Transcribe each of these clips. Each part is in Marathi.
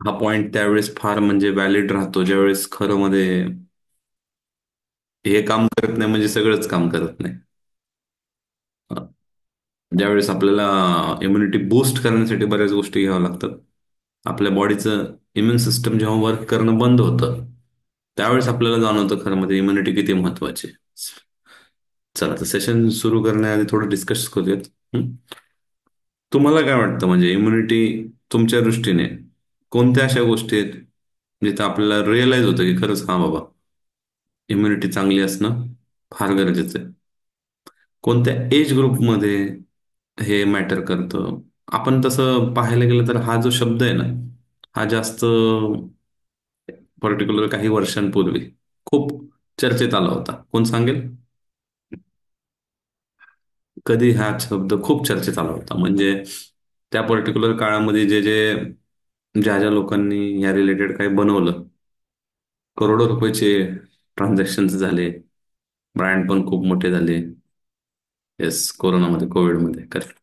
हा पॉइंट त्यावेळेस फार म्हणजे व्हॅलिड राहतो, ज्यावेळेस खरं मध्ये हे काम करत नाही म्हणजे सगळंच काम करत नाही. ज्यावेळेस आपल्याला इम्युनिटी बूस्ट करण्यासाठी बऱ्याच गोष्टी घ्याव्या लागतात, आपल्या बॉडीचं इम्युन सिस्टम जेव्हा वर्क करणं बंद होतं, त्यावेळेस आपल्याला जाणवतं खरं मध्ये इम्युनिटी किती महत्वाची आहे. चला तर सेशन सुरू करण्याआधी थोडं डिस्कस करूयात. हं? तुम्हाला काय वाटतं, म्हणजे इम्युनिटी तुमच्या दृष्टीने कोणत्या अशा गोष्टी आहेत जिथं आपल्याला रिअलाइज होतं की खरंच हा बाबा, इम्युनिटी चांगली असणं फार गरजेचं आहे? कोणत्या एज ग्रुपमध्ये हे मॅटर करतं? आपण तसं पाहायला गेलं तर हा जो शब्द आहे ना, हा जास्त पर्टिक्युलर काही वर्षांपूर्वी खूप चर्चेत आला होता. कोण सांगेल? कधी हा शब्द खूप चर्चेत आला होता, म्हणजे त्या पर्टिक्युलर काळामध्ये जे जे ज्या ज्या लोकांनी या रिलेटेड काही बनवलं, करोडो रुपयाचे ट्रान्झॅक्शन झाले, ब्रँड पण खूप मोठे झाले. येस, कोरोनामध्ये, कोविडमध्ये. करेक्ट.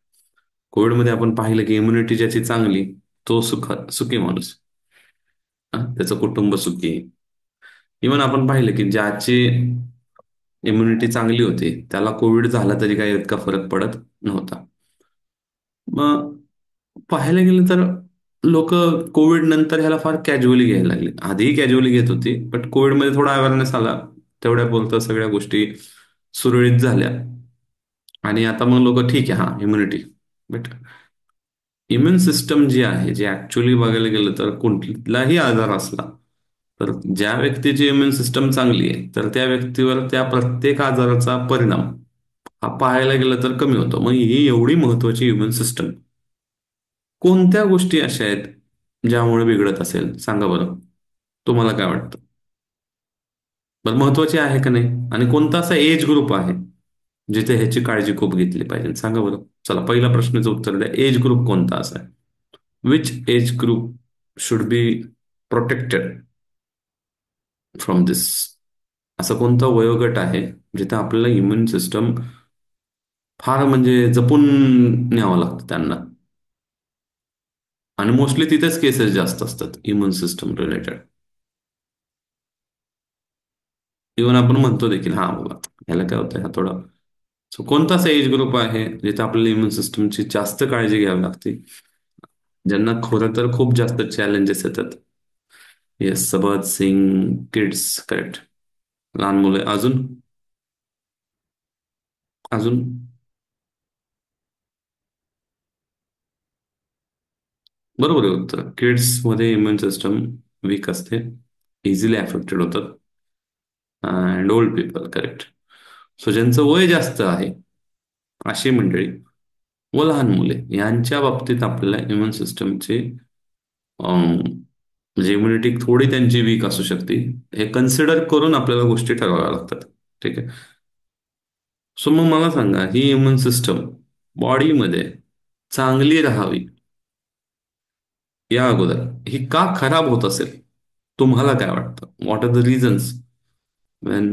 कोविडमध्ये आपण पाहिलं की इम्युनिटी ज्याची चांगली, तो सुखी माणूस. त्याचं कुटुंब सुखी. इव्हन आपण पाहिलं की ज्याची इम्युनिटी चांगली होती त्याला कोविड झाला तरी काही इतका फरक पडत नव्हता. मग पाहायला गेलं तर लोक कोविड नंतर ह्याला फार कॅज्युअली घ्यायला लागले. आधीही कॅज्युअली घेत होती, बट कोविडमध्ये थोडा अवेअरनेस आला, तेवढ्या बोलतं सगळ्या गोष्टी सुरळीत झाल्या. आणि आता मग लोक ठीक आहे, हा इम्युनिटी. बट इम्युन सिस्टम जी आहे, जे ऍक्च्युली बघायला गेलं तर कुठलाही आजार असला तर ज्या व्यक्तीची इम्युन सिस्टम चांगली आहे तर त्या व्यक्तीवर त्या प्रत्येक आजाराचा परिणाम हा पाहायला गेलं तर कमी होतो. मग ही एवढी महत्वाची इम्युन सिस्टम कोणत्या गोष्टी अशा आहेत ज्यामुळे बिघडत असेल, सांगा बरं. तुम्हाला काय वाटतं? बरं, महत्वाची आहे का नाही? आणि कोणता असा एज ग्रुप आहे जिथे ह्याची काळजी खूप घेतली पाहिजे, सांगा बरं. चला, पहिल्या प्रश्नाचं उत्तर द्या. एज ग्रुप कोणता असा आहे? Which age group should be protected from this? असं कोणता वयोगट आहे जिथे आपल्याला इम्युन सिस्टम फार म्हणजे जपून न्यावं लागतं त्यांना? आणि मोस्टली तिथेच केसेस जास्त असतात इम्युन सिस्टम रिलेटेड. इव्हन आपण म्हणतो देखील, हा बाबा ह्याला काय होतं, हा थोडा. सो कोणता असा एज ग्रुप आहे जिथे आपल्याला इम्युन सिस्टमची जास्त काळजी घ्यावी लागते, ज्यांना खरं तर खूप जास्त चॅलेंजेस येतात? येस, सबद सिंग किड्स. करेक्ट. लहान मुले. अजून? अजून? बरोबर आहे उत्तर. किड्स मध्ये इम्युन सिस्टम वीक असते, इझिली अफेक्टेड होतात. And old people. Correct. So ज्यांचं वय जास्त आहे अशी मंडळी व लहान मुले यांच्या बाबतीत आपल्याला इम्युन सिस्टमची म्हणजे इम्युनिटी थोडी त्यांची वीक असू शकते, हे कन्सिडर करून आपल्याला गोष्टी ठरवाव्या लागतात. ठीक आहे. सो मग मला सांगा, ही इम्युन सिस्टम बॉडीमध्ये चांगली राहावी या अगोदर ही का खराब होत असेल? तुम्हाला काय वाटतं? What are the reasons when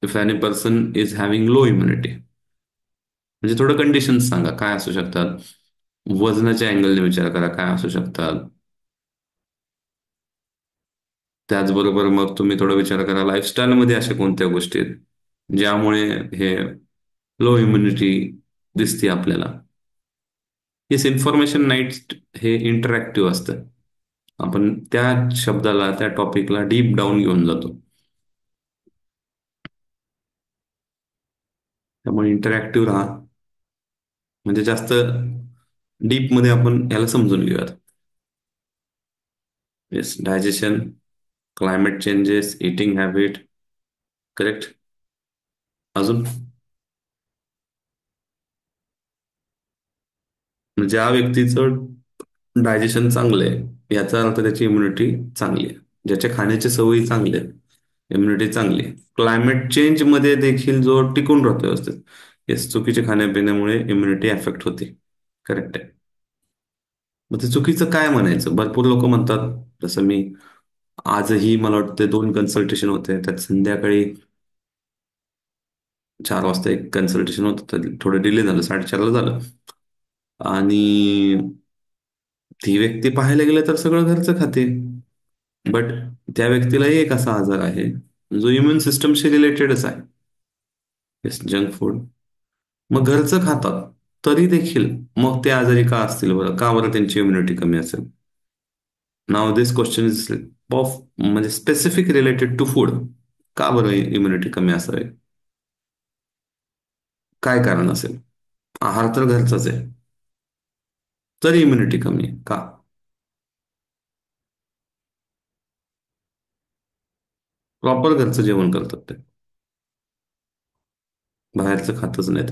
if any person is having low immunity? म्हणजे थोडं कंडिशन्स सांगा काय असू शकतात. वजनाच्या अँगलने विचार करा काय असू शकतात. त्याचबरोबर मग तुम्ही थोडा विचार करा लाईफस्टाईलमध्ये अशा कोणत्या गोष्टी आहेत ज्यामुळे हे लो इम्युनिटी दिसते आपल्याला. येस, इन्फॉर्मेशन नाईट हे इंटरॅक्टिव्ह असतं. आपण त्या शब्दाला, त्या टॉपिकला डीप डाऊन घेऊन जातो. त्यामुळे इंटरॅक्टिव्ह राहा, म्हणजे जास्त डीप मध्ये आपण याला समजून घेऊयात. Yes, digestion, climate changes, eating habit. Correct. अजून? ज्या व्यक्तीचं डायजेशन चांगलं आहे याचा अर्थ त्याची इम्युनिटी चांगली आहे. ज्याच्या खाण्याची सवयी चांगली आहे, इम्युनिटी चांगली आहे. क्लायमेट चेंज मध्ये देखील जो टिकून राहतो व्यवस्थित. येस, चुकीच्या खाण्यापिण्यामुळे इम्युनिटी अफेक्ट होते. करेक्ट आहे. मग ते चुकीचं काय म्हणायचं? भरपूर लोक म्हणतात, जसं मी आजही मला वाटतं 2 कन्सल्टेशन होते, त्यात संध्याकाळी 4 वाजता एक कन्सल्टेशन होतं, तर थोडं डिले झालं, 4:30ला झालं. आणि ती व्यक्ती पाहायला गेलं तर सगळं घरचं खाते. बट त्या व्यक्तीलाही एक असा आजार आहे जो इम्युन सिस्टमशी रिलेटेडच आहे. Junk food. मग घरचं खातात तरी देखील मग ते आजारी का असतील बरं? का बरं त्यांची इम्युनिटी कमी असेल? Now this question is of म्हणजे स्पेसिफिक रिलेटेड टू फूड. का बरं इम्युनिटी कमी असावी? काय कारण असेल? आहार तर घरचाच आहे, तरी इम्युनिटी कमी आहे का? प्रॉपर घरचं जेवण करतात ते, बाहेरचं खातच नाहीत.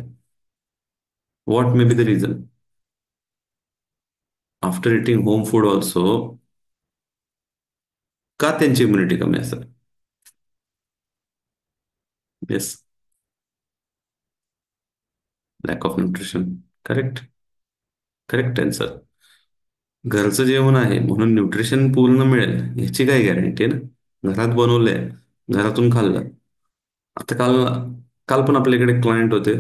What may be the reason? After eating home food also का त्यांची इम्युनिटी कमी असेल? Yes. Lack of nutrition. Correct. Correct answer. घरचं जेवण आहे म्हणून न्यूट्रिशन पूर्ण मिळेल याची काय गॅरंटी आहे ना? घरात बनवलंय, घरातून खाल्लं. आता काल काल पण आपल्याकडे क्लायंट होते.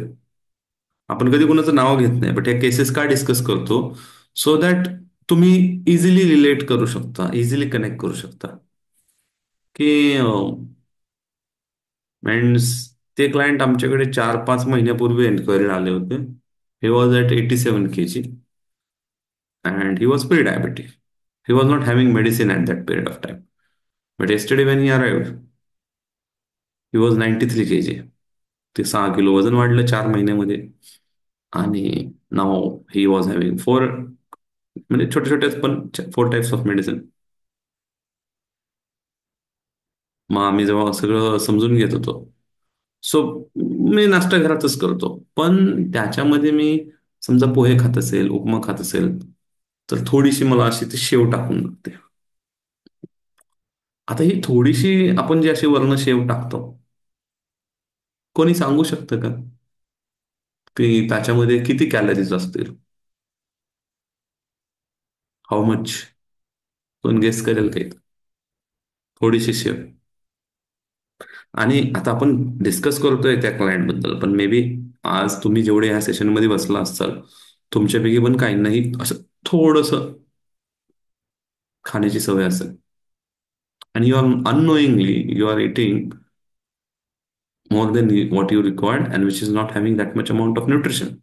आपण कधी कोणाचं नाव घेत नाही, बट या केसेस का डिस्कस करतो? सो दॅट तुम्ही इझिली रिलेट करू शकता, इझिली कनेक्ट करू शकता की मीन्स ते क्लायंट आमच्याकडे 4-5 महिन्यापूर्वी एन्क्वायरी आले होते. He was at 87 kg and he was pre-diabetic. He was not having medicine at that period of time. But yesterday when he arrived, he was 93 kg. ते 6 किलो वजन वाढलं 4 महिन्यामध्ये. आणि नाव ही वॉज हॅव्हिंग फोर, म्हणजे छोटे छोटे पण 4 टाइप्स ऑफ मेडिसिन. मग आम्ही जेव्हा सगळं समजून घेत होतो, सो मी नाश्ता घरातच करतो, पण त्याच्यामध्ये मी समजा पोहे खात असेल, उपमा खात असेल, तर थोडीशी मला अशी ती शेव टाकून लागते. आता ही थोडीशी आपण जी अशी वर्ण शेव टाकतो, कोणी सांगू शकतं का की त्याच्यामध्ये किती कॅलरीज असतील? How much? कोण गेस करेल काही? थोडीशी शेव. आणि आता आपण डिस्कस करतोय त्या क्लायंट बद्दल, पण मे बी आज तुम्ही जेवढे ह्या सेशनमध्ये बसला असाल, तुमच्यापैकी पण काही नाही असं थोडंसं खाण्याची सवय असेल. आणि you are unknowingly you are eating more than what you required and which is not having that much amount of nutrition.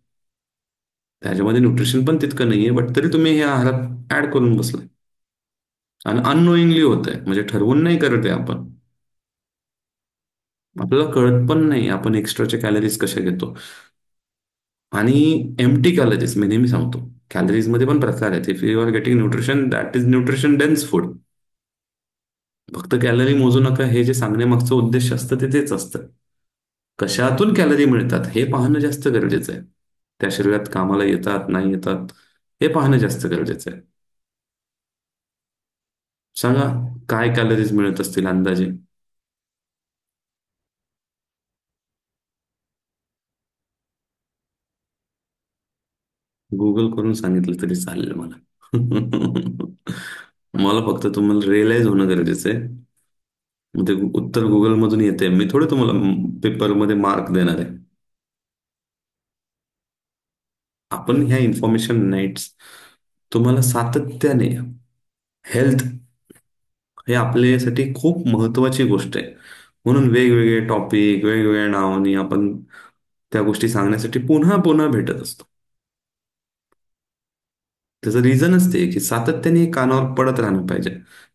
त्याच्यामध्ये न्यूट्रिशन पण तितकं नाहीये, बट तरी तुम्ही हे आहारात ऍड करून बसलाय. आणि अननोईंगली होत आहे, म्हणजे ठरवून नाही करत आहे आपण. आपल्याला कळत पण नाही आपण एक्स्ट्राच्या कॅलरीज कशा घेतो. आणि एम्प्टी कॅलरीज मी नेहमी सांगतो, कॅलरीज मध्ये पण प्रकार आहेत. If you are getting nutrition, that is nutrition dense food. फक्त कॅलरी मोजू नका हे जे सांगण्यामागचं उद्देश असतं ते तेच असतं. कशातून कॅलरी मिळतात हे पाहणं जास्त गरजेचं आहे. त्या शरीरात कामाला येतात नाही येतात हे पाहणं जास्त गरजेचं आहे. सांगा, काय कॅलरीज मिळत असतील अंदाजे? गुगल करून सांगितलं तरी चालेल मला. मला फक्त तुम्हाला रिअलाइज होणं गरजेचं आहे. मग ते उत्तर गुगलमधून येते, मी थोडं तुम्हाला पेपरमध्ये मार्क देणार आहे. आपण ह्या इन्फॉर्मेशन नाईट्स तुम्हाला सातत्याने, हेल्थ हे आपल्यासाठी खूप महत्वाची गोष्ट आहे. म्हणून वेगवेगळे टॉपिक वेगवेगळ्या नावाने आपण त्या गोष्टी सांगण्यासाठी पुन्हा पुन्हा भेटत असतो. त्याचं रिझनच ते की सातत्याने हे कानावर पडत राहणं पाहिजे.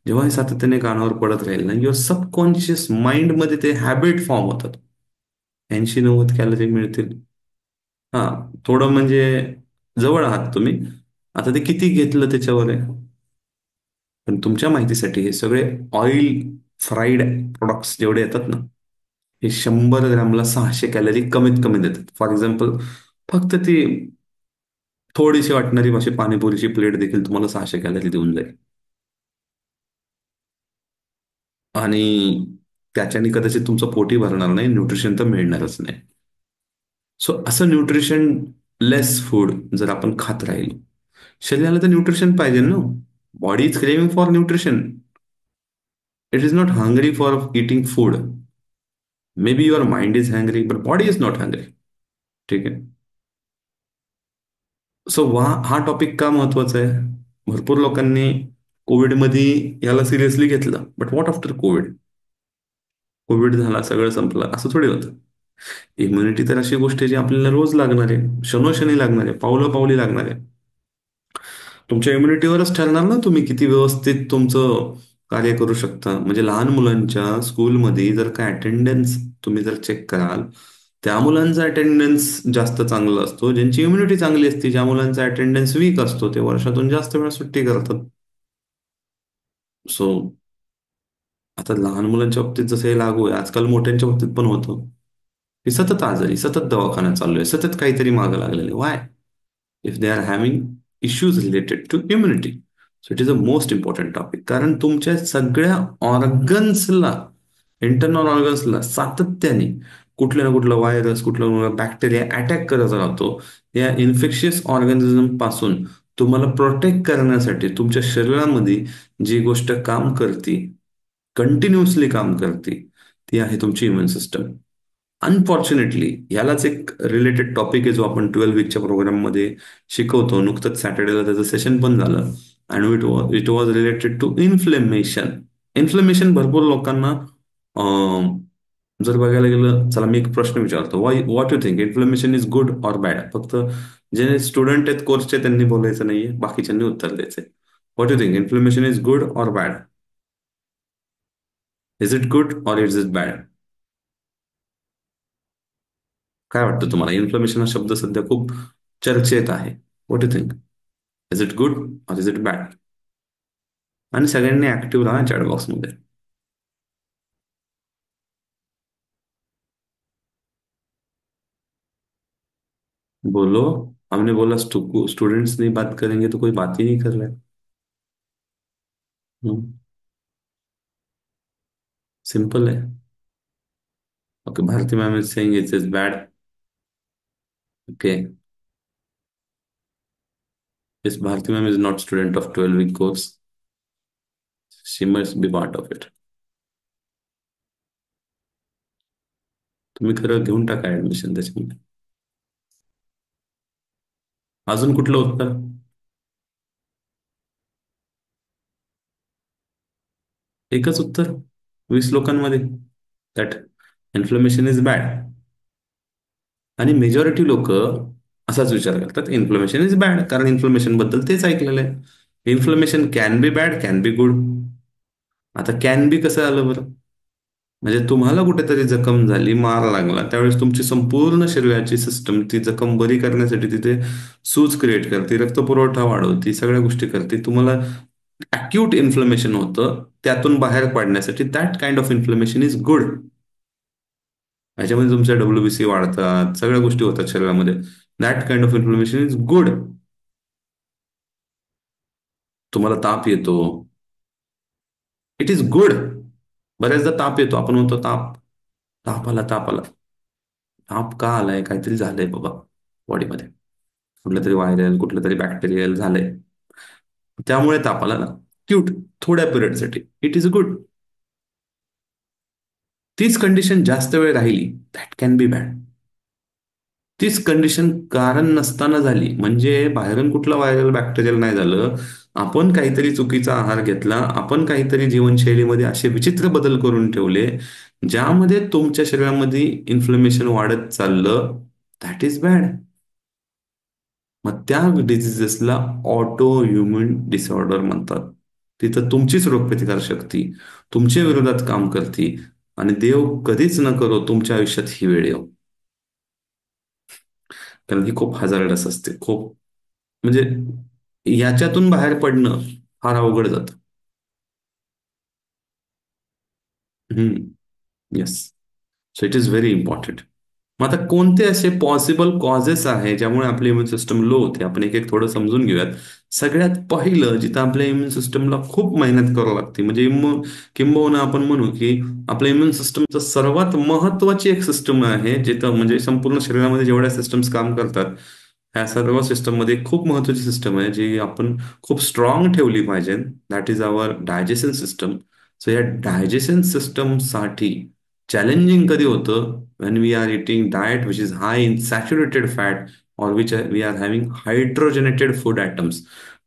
जेव्हा हे सातत्याने कानावर पडत राहील ना, युअर सबकॉन्शियस माइंडमध्ये ते हॅबिट फॉर्म होतात. 80-90 कॅलरी मिळतील. हा, थोडं म्हणजे जवळ आहात तुम्ही. आता ते किती घेतलं त्याच्यावर आहे. पण तुमच्या माहितीसाठी हे सगळे ऑइल फ्राईड प्रोडक्ट्स जेवढे येतात ना, हे 100 ग्रॅमला 600 कॅलरी कमीत कमी देतात. फॉर एक्झाम्पल, फक्त ती थोडीशी वाटणारी अशी पाणीपुरीची प्लेट देखील तुम्हाला 600 कॅलरी देऊन जाईल. आणि त्याच्याने कदाचित तुमचं पोटी भरणार नाही, न्यूट्रिशन तर मिळणारच नाही. सो असं न्यूट्रिशन लेस फूड जर आपण खात राहील, शरीराला तर न्यूट्रिशन पाहिजे ना. Body is craving for nutrition. It is not hungry for eating food. May be your mind is hungry but body is not hungry. ठीक आहे. सो हा टॉपिक का महत्वाचा आहे? भरपूर लोकांनी कोविडमध्ये याला सिरियसली घेतलं, but what after Covid? Covid झाला, सगळं संपलं, असं थोडी होतं. इम्युनिटी तर अशी गोष्ट आहे जी आपल्याला रोज लागणार आहे, क्षणोक्षणी लागणार आहे, पावलं पावली लागणार आहे. तुमच्या इम्युनिटीवरच ठरणार ना तुम्ही किती व्यवस्थित तुमचं कार्य करू शकता. म्हणजे लहान मुलांच्या स्कूलमध्ये जर का अटेंडन्स तुम्ही जर चेक कराल, त्या मुलांचा अटेंडन्स जास्त चांगला असतो ज्यांची इम्युनिटी चांगली असते. ज्या मुलांचा अटेंडन्स वीक असतो ते वर्षातून जास्त वेळा सुट्टी करतात. सो आता लहान मुलांच्या बाबतीत जसं हे लागू आहे, आजकाल मोठ्यांच्या बाबतीत पण होतं की सतत आजारी, सतत दवाखान्यात चालू आहे, सतत काहीतरी मागं लागलेलं आहे. Why? If they are having issues related to immunity. So it is a most important topic. कारण तुमच्या सगळ्या ऑर्गन्सला, इंटरनल ऑर्गन्सला सातत्याने कुठल्या ना कुठला व्हायरस, कुठला ना बॅक्टेरिया अटॅक करत राहतो. या इन्फेक्शियस ऑर्गॅनिझम पासून तुम्हाला प्रोटेक्ट करण्यासाठी तुमच्या शरीरामध्ये जी गोष्ट काम करते, कंटिन्युअसली काम करते, ती आहे तुमची इम्युन सिस्टम. अनफॉर्च्युनेटली यालाच एक रिलेटेड टॉपिक आहे जो आपण 12 वीकच्या प्रोग्राममध्ये शिकवतो. नुकतंच सॅटर्डेला त्याचं सेशन पण झालं. आणि it was related to inflammation. Inflammation भरपूर लोकांना, जर बघायला गेलं, चला मी एक प्रश्न विचारतो, Y what you think inflammation is good or bad? फक्त जे स्टुडंट आहेत कोर्सचे त्यांनी बोलायचं नाहीये, बाकीच्यांनी उत्तर द्यायचंय. What you think inflammation is good or bad? Is it good or is it bad? काय वाटतं तुम्हाला? इन्फ्लेमेशन हा शब्द सध्या खूप चर्चेत आहे. What you think? Is it good or is it bad? आणि सगळ्यांनी ऍक्टिव्ह राहा चॅट बॉक्समध्ये. बोलो. हमने बोला स्टूडेंट्स नहीं बात करेंगे तो कोई बात ही नहीं कर रहा है. सिंपल है. Okay, Bharti ma'am is saying it is bad. Okay. Yes, Bharti ma'am is not student of 12-week course. She must be part of it. तुम्ही खरं घेऊन टाका ऍडमिशन त्याच्यामध्ये. अजून कुठलं उत्तर? एकच उत्तर 20 लोकांमध्ये, दॅट इन्फ्लेमेशन इज बॅड. आणि मेजॉरिटी लोक असाच विचार करतात, इन्फ्लेमेशन इज बॅड, कारण इन्फ्लेमेशन बद्दल तेच ऐकलेलं आहे. Inflammation can be bad, can be good. आता कॅन बी कसं आलं बरं? म्हणजे तुम्हाला कुठेतरी जखम झाली, मार लागला, त्यावेळेस तुमची संपूर्ण शरीराची सिस्टम ती जखम बरी करण्यासाठी तिथे सूज क्रिएट करते, रक्तपुरवठा वाढवते, सगळ्या गोष्टी करते. तुम्हाला अक्यूट इन्फ्लमेशन होतं, त्यातून बाहेर पाडण्यासाठी that kind of inflammation is good. ह्याच्यामध्ये तुमच्या WBC वाढतात, सगळ्या गोष्टी होतात शरीरामध्ये. That kind of inflammation is good. तुम्हाला ताप येतो, इट इज गुड. बऱ्याचदा ताप येतो, आपण म्हणतो ताप, ताप आला, ताप आला. ताप का आलाय? काहीतरी झालंय बाबा बॉडीमध्ये, कुठलं तरी व्हायरल, कुठलं तरी बॅक्टेरियल झालंय, त्यामुळे ताप आला ना. क्यूट, थोड्या पिरियडसाठी इट इज गुड. तीच कंडिशन जास्त वेळ राहिली, दॅट कॅन बी बॅड. तीच कंडिशन कारण नसताना झाली, म्हणजे बाहेरून कुठलं व्हायरल बॅक्टेरियल नाही झालं, आपण काहीतरी चुकीचा आहार घेतला, आपण काहीतरी जीवनशैलीमध्ये असे विचित्र बदल करून ठेवले ज्यामध्ये तुमच्या शरीरामध्ये इन्फ्लेमेशन वाढत चाललं, दॅट इज बॅड. मग त्या डिझिजेसला ऑटो इम्युन डिसऑर्डर म्हणतात. तिथं तुमचीच रोगप्रतिकार शक्ती तुमच्या विरोधात काम करते. आणि देव कधीच न करो तुमच्या आयुष्यात ही वेळ येऊ, कारण ही खूप हजार्डस असते, खूप. म्हणजे याच्यातून बाहेर पडणं फार अवघड जातं. Yes. So it is very important. मग आता कोणते असे पॉसिबल कॉजेस आहे ज्यामुळे आपली इम्युन सिस्टम लो होते? आपण एक एक थोडं समजून घेऊयात. सगळ्यात पहिलं, जिथं आपल्या इम्युन सिस्टमला खूप मेहनत करावी लागते, म्हणजे किंबहुना आपण म्हणू की आपल्या इम्युन सिस्टमचं सर्वात महत्वाची एक सिस्टम आहे, जिथं म्हणजे संपूर्ण शरीरामध्ये जेवढ्या सिस्टम्स काम करतात ह्या सर्व सिस्टममध्ये खूप महत्वाची सिस्टम आहे जी आपण खूप स्ट्रॉंग ठेवली पाहिजे. That is our digestion system. So या डायजेशन सिस्टमसाठी चॅलेंजिंग कधी होतं? when we are eating diet which is high in saturated fat or which we are having hydrogenated food atoms.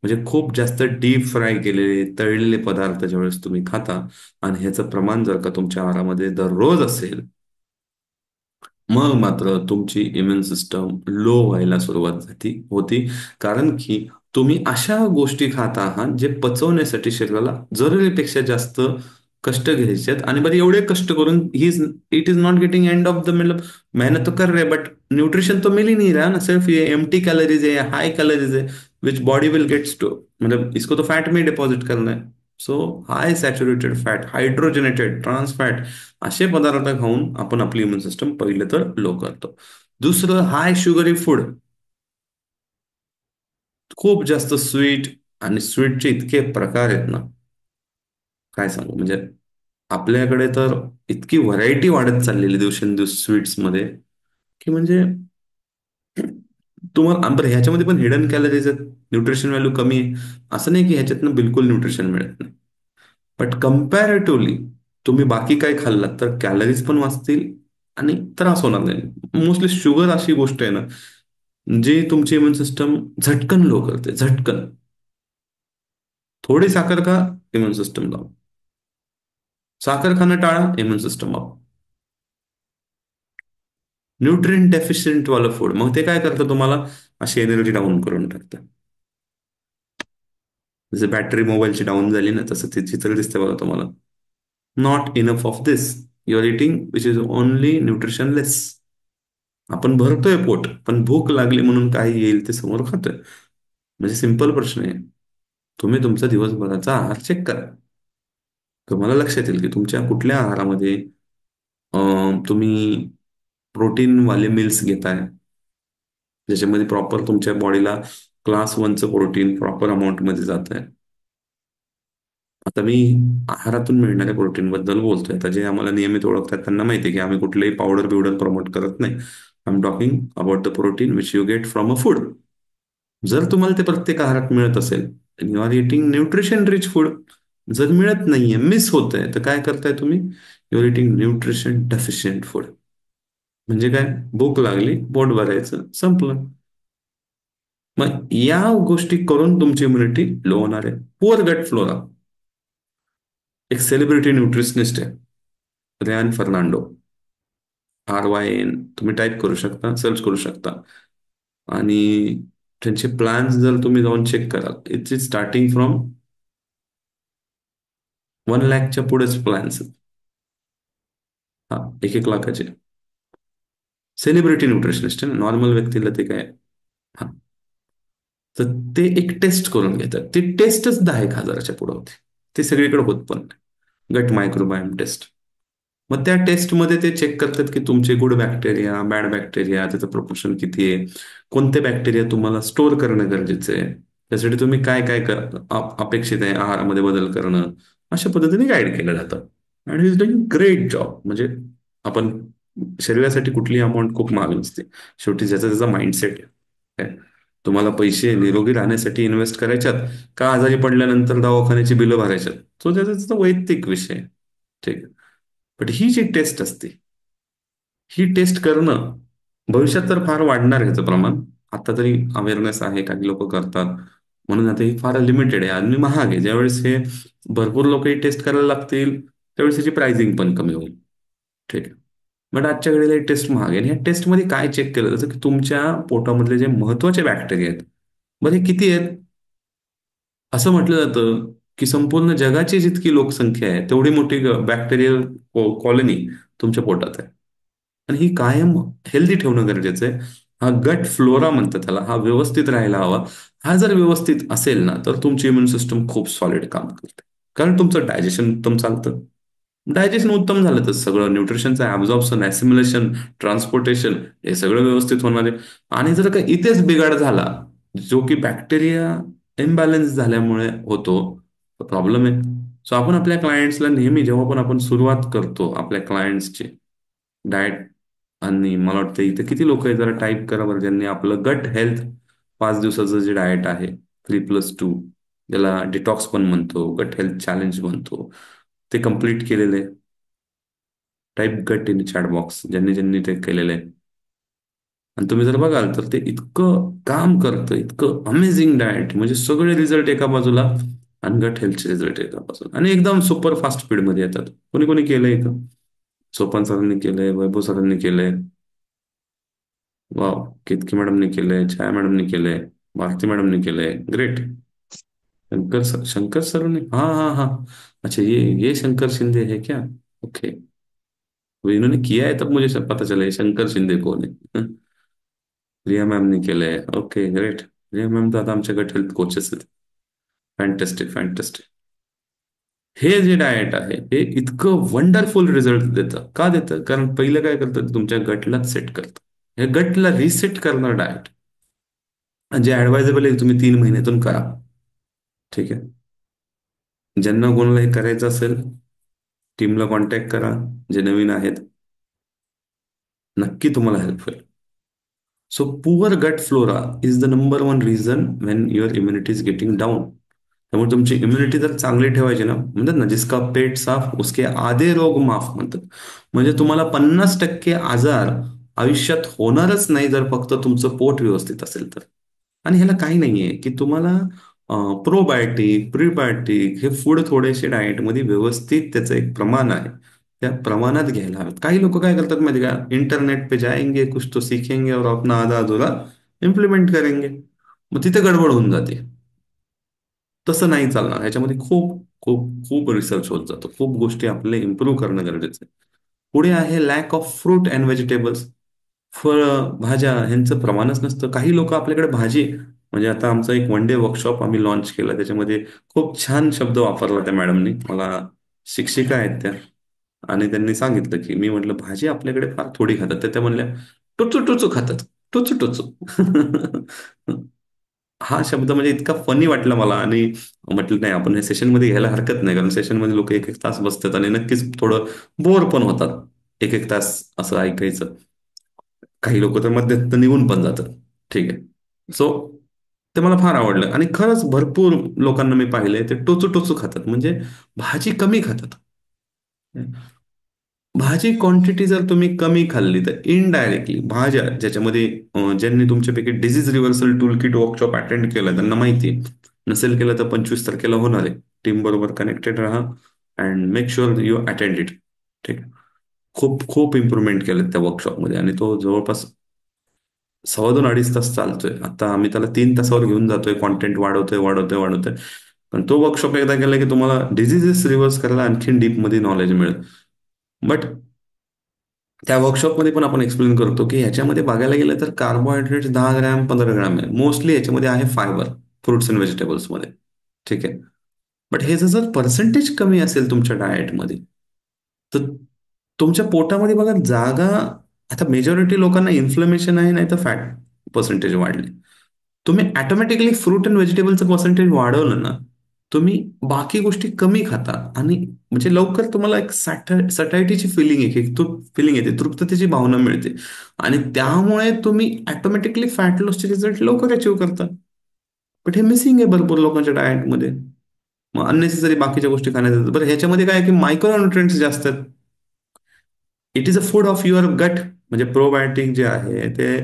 म्हणजे खूप जास्त डीप फ्राय केलेले तळलेले पदार्थ ज्यावेळेस तुम्ही खाता आणि ह्याचं प्रमाण जर का तुमच्या आहारामध्ये दररोज असेल, मग मात्र तुमची इम्युन सिस्टम लो व्हायला सुरुवात होती. कारण की तुम्ही अशा गोष्टी खात आहात जे पचवण्यासाठी शरीराला जरुरीपेक्षा जास्त कष्ट घ्यायचे आहेत. आणि बरं एवढे कष्ट करून it is not getting end of the, मतलब मेहनत तो कर रहे बट न्यूट्रिशन तो मिल ही नहीं रहा ना, सिर्फ ये एम्प्टी कैलोरीज है, हाई कैलोरीज है, which body will gets to, मतलब इसको तो फैट में डिपॉजिट करना है. So high saturated fat, hydrogenated trans fat, असे पदार्थ खाऊन आपण आपली इम्युन सिस्टम पहिले तर लो करतो. दुसरं, हाय शुगरी फूड, खूप जास्त स्वीट. आणि स्वीटचे इतके प्रकार आहेत ना, काय सांगू म्हणजे. आपल्याकडे तर इतकी व्हरायटी वाढत चाललेली दिवसेंदिवस स्वीट्स मध्ये, की म्हणजे तुम्हाला बरं ह्याच्यामध्ये पण हिडन कॅलरीज आहेत, न्यूट्रिशन व्हॅल्यू कमी आहे. असं नाही की ह्याच्यातनं बिलकुल न्यूट्रिशन मिळत नाही. बट कम्पॅरेटिव्हली तुम्ही बाकी काय खाल्लात तर कॅलरीज पण वाचतील आणि त्रास होणार नाही. मोस्टली शुगर अशी गोष्ट आहे ना, जी तुमची इम्युन सिस्टम झटकन लो करते, झटकन. थोडी साखर खा, इम्युन सिस्टम डाऊन. साखर खाणं टाळा, immune system up. Nutrient deficient वालं फूड, मग ते काय करतं तुम्हाला, अशी एनर्जी डाऊन करून टाकतं. जसे बॅटरी मोबाईलची डाऊन झाली ना, तसं ते चित्र दिसतं बघा तुम्हाला. Not enough of this, you are eating which is only nutritionless. आपण भरतोय पोट, पण भूक लागली म्हणून काय येईल ते समोर खातोय. म्हणजे सिंपल प्रश्न आहे. तुम्ही तुमचा दिवसभराचा आहार चेक करा. तुम्हाला लक्षात येईल की तुमच्या कुठल्या आहारामध्ये तुम्ही प्रोटीन वाले मिल्स घेताय, ज्याच्यामध्ये प्रॉपर तुमच्या बॉडीला क्लास वनचं प्रोटीन प्रॉपर अमाऊंटमध्ये जात आहे. आता मी आहारातून मिळणाऱ्या प्रोटीन बद्दल बोलतोय. आता जे आम्हाला नियमित ओळखतात त्यांना माहिती आहे की आम्ही कुठलेही पावडर बिवडर प्रमोट करत नाही. I am talking about the protein which you get from a food. जर तुम्हाला ते प्रत्येक आहारात मिळत असेल, you are eating nutrition rich food. जर मिळत नाहीये, मिस होत आहे, तर काय करताय तुम्ही, you are eating nutrition deficient food. म्हणजे काय, भूक लागली, पोट भरायचं, संपलं. मग या गोष्टी करून तुमची इम्युनिटी लो होणार आहे. पुअर गट फ्लोरा, एक सेलिब्रिटी न्यूट्रिशनिस्ट आहे, रेयान फर्नांडो, RYN, तुम्ही टाईप करू शकता, सर्च करू शकता. आणि त्यांचे प्लॅन्स जर तुम्ही जाऊन चेक कराल, इट्स इज स्टार्टिंग फ्रॉम 1 लाखच्या पुढेच प्लॅन्स. हा, 1-1 लाखाचे. सेलिब्रिटी न्यूट्रिशनिस्ट आहे, नॉर्मल व्यक्तीला ते काय. हा, तर ते एक टेस्ट करून घेतात. ती टेस्टच 10-1 हजाराच्या पुढे होते. ते सगळीकडे होत पण नाही. गट मायक्रोबायोम टेस्ट. मग त्या टेस्टमध्ये ते चेक करतात की तुमचे गुड बॅक्टेरिया, बॅड बॅक्टेरिया, त्याचं प्रपोर्शन किती आहे, कोणते बॅक्टेरिया तुम्हाला स्टोअर करणं गरजेचं आहे, त्यासाठी तुम्ही काय काय अपेक्षित आहे आहारामध्ये बदल करणं, अशा पद्धतीने गाईड केलं जातं. आणि इज डुईंग ग्रेट जॉब. म्हणजे आपण शरीरासाठी कुठली अमाऊंट खूप महाग नसते. शेवटी ज्याचा त्याचा माइंडसेट आहे. काय? तुम्हाला पैसे निरोगी राहण्यासाठी इन्व्हेस्ट करायच्यात का आजारी पडल्यानंतर दवाखान्याची बिलं भरायच्यात, तो त्याचा त्याचा वैयक्तिक विषय आहे. ठीक आहे. पण ही जी टेस्ट असते, ही टेस्ट करणं भविष्यात तर फार वाढणार आहे ह्याचं प्रमाण. आता तरी अवेअरनेस आहे, काही लोक करतात, म्हणून आता ही फार लिमिटेड आहे आणि महाग आहे. ज्यावेळेस हे भरपूर लोक ही टेस्ट करायला लागतील त्यावेळेस त्याची प्राइसिंग पण कमी होईल. ठीक आहे. बट आजच्या घडीला ही टेस्ट महाग आहे. आणि ह्या टेस्टमध्ये काय चेक केलं जातं की तुमच्या पोटामधले जे महत्वाचे बॅक्टेरिया आहेत, बरं हे किती आहेत. असं म्हटलं जातं की संपूर्ण जगाची जितकी लोकसंख्या आहे तेवढी मोठी बॅक्टेरियल कॉलनी तुमच्या पोटात आहे. आणि ही कायम हेल्दी ठेवणं गरजेचं आहे. हा गट फ्लोरा म्हणतात त्याला, हा व्यवस्थित राहायला हवा. हा जर व्यवस्थित असेल ना, तर तुमची इम्युन सिस्टम खूप सॉलिड काम करते. कारण तुमचं डायजेशन उत्तम चालतं. डायजेशन उत्तम झालं तर सगळं न्यूट्रिशनचं ॲब्झॉर्प्शन, ॲसिम्युलेशन, ट्रान्सपोर्टेशन, हे सगळं व्यवस्थित होणार आहे. आणि जर का इथेच बिघाड झाला, जो की बॅक्टेरिया इम्बॅलन्स झाल्यामुळे होतो, प्रॉब्लेम आहे. सो आपण आपल्या क्लायंट्सला नेहमी जेव्हा पण आपण सुरुवात करतो आपल्या क्लायंट्सची डाएट, आणि मला वाटतं इथे किती लोक आहेत जरा टाईप करा बरं, ज्यांनी आपलं गट हेल्थ 5 दिवसाचं जे डाएट आहे 3+2, ज्याला डिटॉक्स पण म्हणतो, गट हेल्थ चॅलेंज म्हणतो, ते कम्प्लीट केलेले. टाईप गट इन चॅट बॉक्स ज्यांनी ज्यांनी ते केलेलं आहे. आणि तुम्ही जर बघाल तर ते इतकं काम करतं, इतकं अमेझिंग डाएट, म्हणजे सगळे रिझल्ट एका बाजूला आणि गट हेल्थचे रिझल्ट एका बाजूला, आणि एकदम सुपर फास्ट स्पीडमध्ये येतात. कोणी कोणी केलंय का? सोपान सरांनी केलंय, वैभव सरांनी केलंय, वाव, केतकी मॅडमनी केलंय, छाया मॅडमनी केलंय, भारती मॅडमनी केलंय, ग्रेट. शंकर सर ने, हाँ हाँ हाँ, अच्छा ये शंकर शिंदे है क्या? ओके, वो इन्होंने किया है तब मुझे सब पता चला ये शंकर शिंदे कौन है. रिया मॅमने केलंय, ओके ग्रेट. रिया मॅम तर आता आमच्या गट हेल्थ कोचेस आहेत. Fantastic fantastic. हे जे डाएट आहे हे इतकं वंडरफुल रिझल्ट देतं. का देतं? कारण पहिलं काय करतं, तुमच्या गटला सेट करतं. हे गटला रिसेट करणं डाएट, जे ऍडवायझेबल आहे तुम्ही 3 महिन्यातून करा. ठीक आहे. ज्यांना कोणाला हे करायचं असेल, टीमला कॉन्टॅक्ट करा, जे नवीन आहेत, नक्की तुम्हाला हेल्प होईल. सो पुअर गट flora is the number one reason Wien your immunity is getting down. त्यामुळे तुमची इम्युनिटी जर चांगली ठेवायची ना, म्हणतात ना, जिसका पेट साफ उसके आधे रोग माफ म्हणतात. म्हणजे तुम्हाला 50% आजार आयुष्यात होणारच नाही जर फक्त तुमचं पोट व्यवस्थित असेल तर. आणि ह्याला काही नाहीये की तुम्हाला प्रोबायोटिक प्रीबायोटिक हे फूड थोडेसे डाएटमध्ये व्यवस्थित त्याचं एक प्रमाण आहे, त्या प्रमाणात घ्यायला हवेत. काही लोक काय करतात माहिती का, इंटरनेट पे जाएंगे, कुछ तो सीखेंगे और अपना आधा अधूरा इम्प्लिमेंट करेंगे, मग तिथे गडबड होऊन जाते. तसं नाही चालणार. ह्याच्यामध्ये खूप खूप खूप रिसर्च होत जातो, खूप गोष्टी आपले इम्प्रूव्ह करणं गरजेचं आहे. पुढे आहे lack of fruit and vegetables. फळं भाज्या ह्यांचं प्रमाणच नसतं. काही लोक आपल्याकडे भाजी, म्हणजे आता आमचा एक वन डे वर्कशॉप आम्ही लॉन्च केला, त्याच्यामध्ये खूप छान शब्द वापरला त्या मॅडमनी. मला शिक्षिका आहेत त्या, आणि त्यांनी सांगितलं की, मी म्हटलं भाजी आपल्याकडे फार थोडी खातात, तर त्या म्हणल्या टोचू टोचू खातात, टोचू टोचू. हा शब्द म्हणजे इतका फनी वाटला मला, आणि म्हटलं नाही, आपण हे सेशनमध्ये घ्यायला हरकत नाही, कारण सेशनमध्ये लोक एक एक तास बसतात आणि नक्कीच थोडं बोर पण होतात एक एक तास असं ऐकायचं. काही लोक तर मध्येच निघून पण जातात. ठीक आहे. सो ते मला फार आवडलं, आणि खरंच भरपूर लोकांना मी पाहिलंय ते टोचू टोचू खातात, म्हणजे भाजी कमी खातात. भाजी क्वांटिटी जर तुम्ही कमी खाल्ली तर इनडायरेक्टली भाज्या, ज्याच्यामध्ये ज्यांनी तुमच्यापैकी disease reversal tool kit workshop attend केलं त्यांना माहिती आहे. नसेल केलं तर 25 तारखेला होणार आहे. टीम बरोबर कनेक्टेड राहा and make sure you attend it. ठीक आहे. खूप खूप इम्प्रुव्हमेंट केलं त्या वर्कशॉपमध्ये, आणि तो जवळपास 2.5-2.5 तास चालतोय. आता आम्ही त्याला 3 तासावर घेऊन जातोय, कॉन्टेंट वाढवतोय वाढवतोय वाढवतोय. पण तो वर्कशॉप एकदा केला की तुम्हाला डिझिजेस रिव्हर्स करायला आणखीन डीपमध्ये नॉलेज मिळेल. बट त्या वर्कशॉपमध्ये पण आपण एक्सप्लेन करतो की ह्याच्यामध्ये बघायला गेलं तर कार्बोहायड्रेट्स 10 ग्रॅम 15 ग्रॅम आहे, मोस्टली याच्यामध्ये आहे फायबर, फ्रुट्स अँड व्हेजिटेबल्समध्ये. ठीक आहे. बट हे जर पर्सेंटेज कमी असेल तुमच्या डाएटमध्ये, तर तुमच्या पोटामध्ये बघा जागा, आता मेजॉरिटी लोकांना इन्फ्लमेशन आहे, नाही तर फॅट पर्सेंटेज वाढले. तुम्ही ऑटोमॅटिकली फ्रूट अँड व्हेजिटेबलचं पर्सेंटेज वाढवलं ना, तुम्ही बाकी गोष्टी कमी खाता, आणि म्हणजे लवकर तुम्हाला एक सटायटीची फिलिंग येते, फिलिंग येते, तृप्ततेची भावना मिळते, आणि त्यामुळे तुम्ही ऑटोमॅटिकली फॅट लॉसचे रिझल्ट लवकर अचीव्ह करता. बट हे मिसिंग आहे भरपूर लोकांच्या डाएटमध्ये. मग अननेसेसरी बाकीच्या गोष्टी खाण्यात येतात. बरं, ह्याच्यामध्ये काय आहे की मायक्रो न्यूट्रिएंट्स जास्त आहेत. It is a food of your गट, म्हणजे प्रोबायोटिक जे आहे ते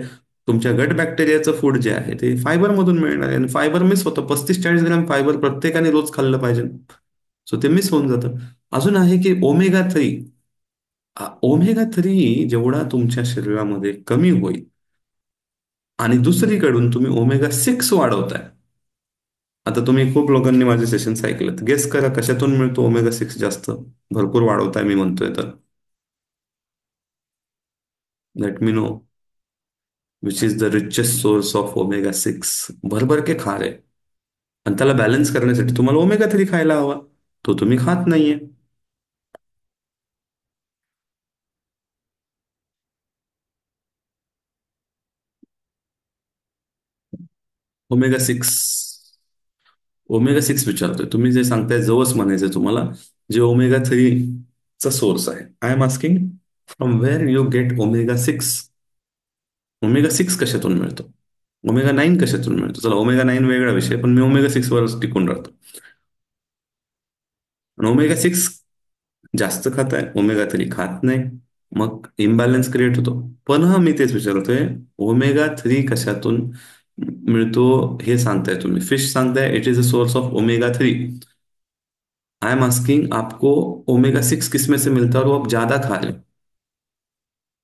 तुमच्या गट बॅक्टेरियाचं फूड जे आहे ते फायबर मधून मिळणार आहे, आणि फायबर मिस होतं. 35-40 ग्रॅम फायबर प्रत्येकाने रोज खाल्लं पाहिजे. सो ते मिस होऊन जातं. अजून आहे की ओमेगा 3. ओमेगा 3 जेवढा तुमच्या शरीरामध्ये कमी होईल, आणि दुसरीकडून तुम्ही ओमेगा 6 वाढवताय. आता तुम्ही खूप लोकांनी माझे सेशन्स ऐकलेत, गेस करा कशातून मिळतो ओमेगा 6 जास्त भरपूर वाढवताय मी म्हणतोय तर. Let me know which is the richest source of omega 6. भरभर के खा रहे, आणि त्याला बॅलन्स करण्यासाठी तुम्हाला ओमेगा 3 खायला हवा, तो तुम्ही खात नाहीये. ओमेगा 6, ओमेगा 6 विचारतोय तुम्ही, जे सांगताय जवस म्हणायचंय तुम्हाला, जे ओमेगा 3 चा सोर्स आहे. I am asking from where you get omega 6. Omega 6 कशातून मिळतो? ओमेगा 9 कशातून मिळतो? चला, ओमेगा 9 वेगळा विषय, पण मी ओमेगा 6 वरच टिकून राहतो. ओमेगा 6 जास्त खाताय, ओमेगा 3 खात नाही. मग इम्बॅलन्स क्रिएट होतो. पण हा मी तेच विचारतोय, ओमेगा 3 कशातून मिळतो हे सांगताय तुम्ही, फिश सांगताय it is a source of omega 3. I am asking आपको ओमेगा 6 किस में से मिलता है और वो आप ज्यादा खा रहे हो?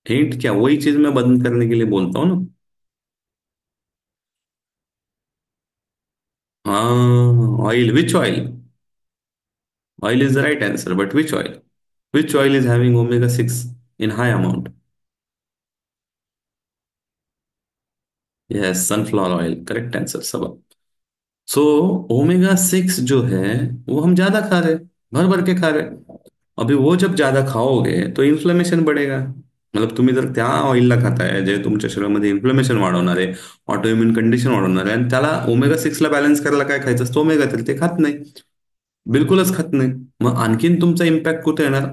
हिंट क्या, वही चीज मैं बंद करने के लिए बोलता हूँ ना। हाँ, oil, which oil? Oil is the right answer, but which oil? Which oil is having omega 6 in high amount? Yes, sunflower oil, correct answer sub. So omega 6 जो है वो हम ज्यादा खा रहे हैं, भर भर के खा रहे हैं। अभी वो जब ज्यादा खाओगे तो इन्फ्लेमेशन बढ़ेगा. मतलब तुम्ही जर त्या ऑइलला खाताय जे तुमच्या शरीरामध्ये इन्फ्लेमेशन वाढवणार आहे, ऑटो इम्युन कंडिशन वाढवणार आहे, आणि त्याला ओमेगा 6 ला बॅलन्स करायला काय खायचं असतं? ओमेगा 3 ते खात नाही, बिलकुलच खात नाही. मग आणखीन तुमचा इम्पॅक्ट कुठे येणार?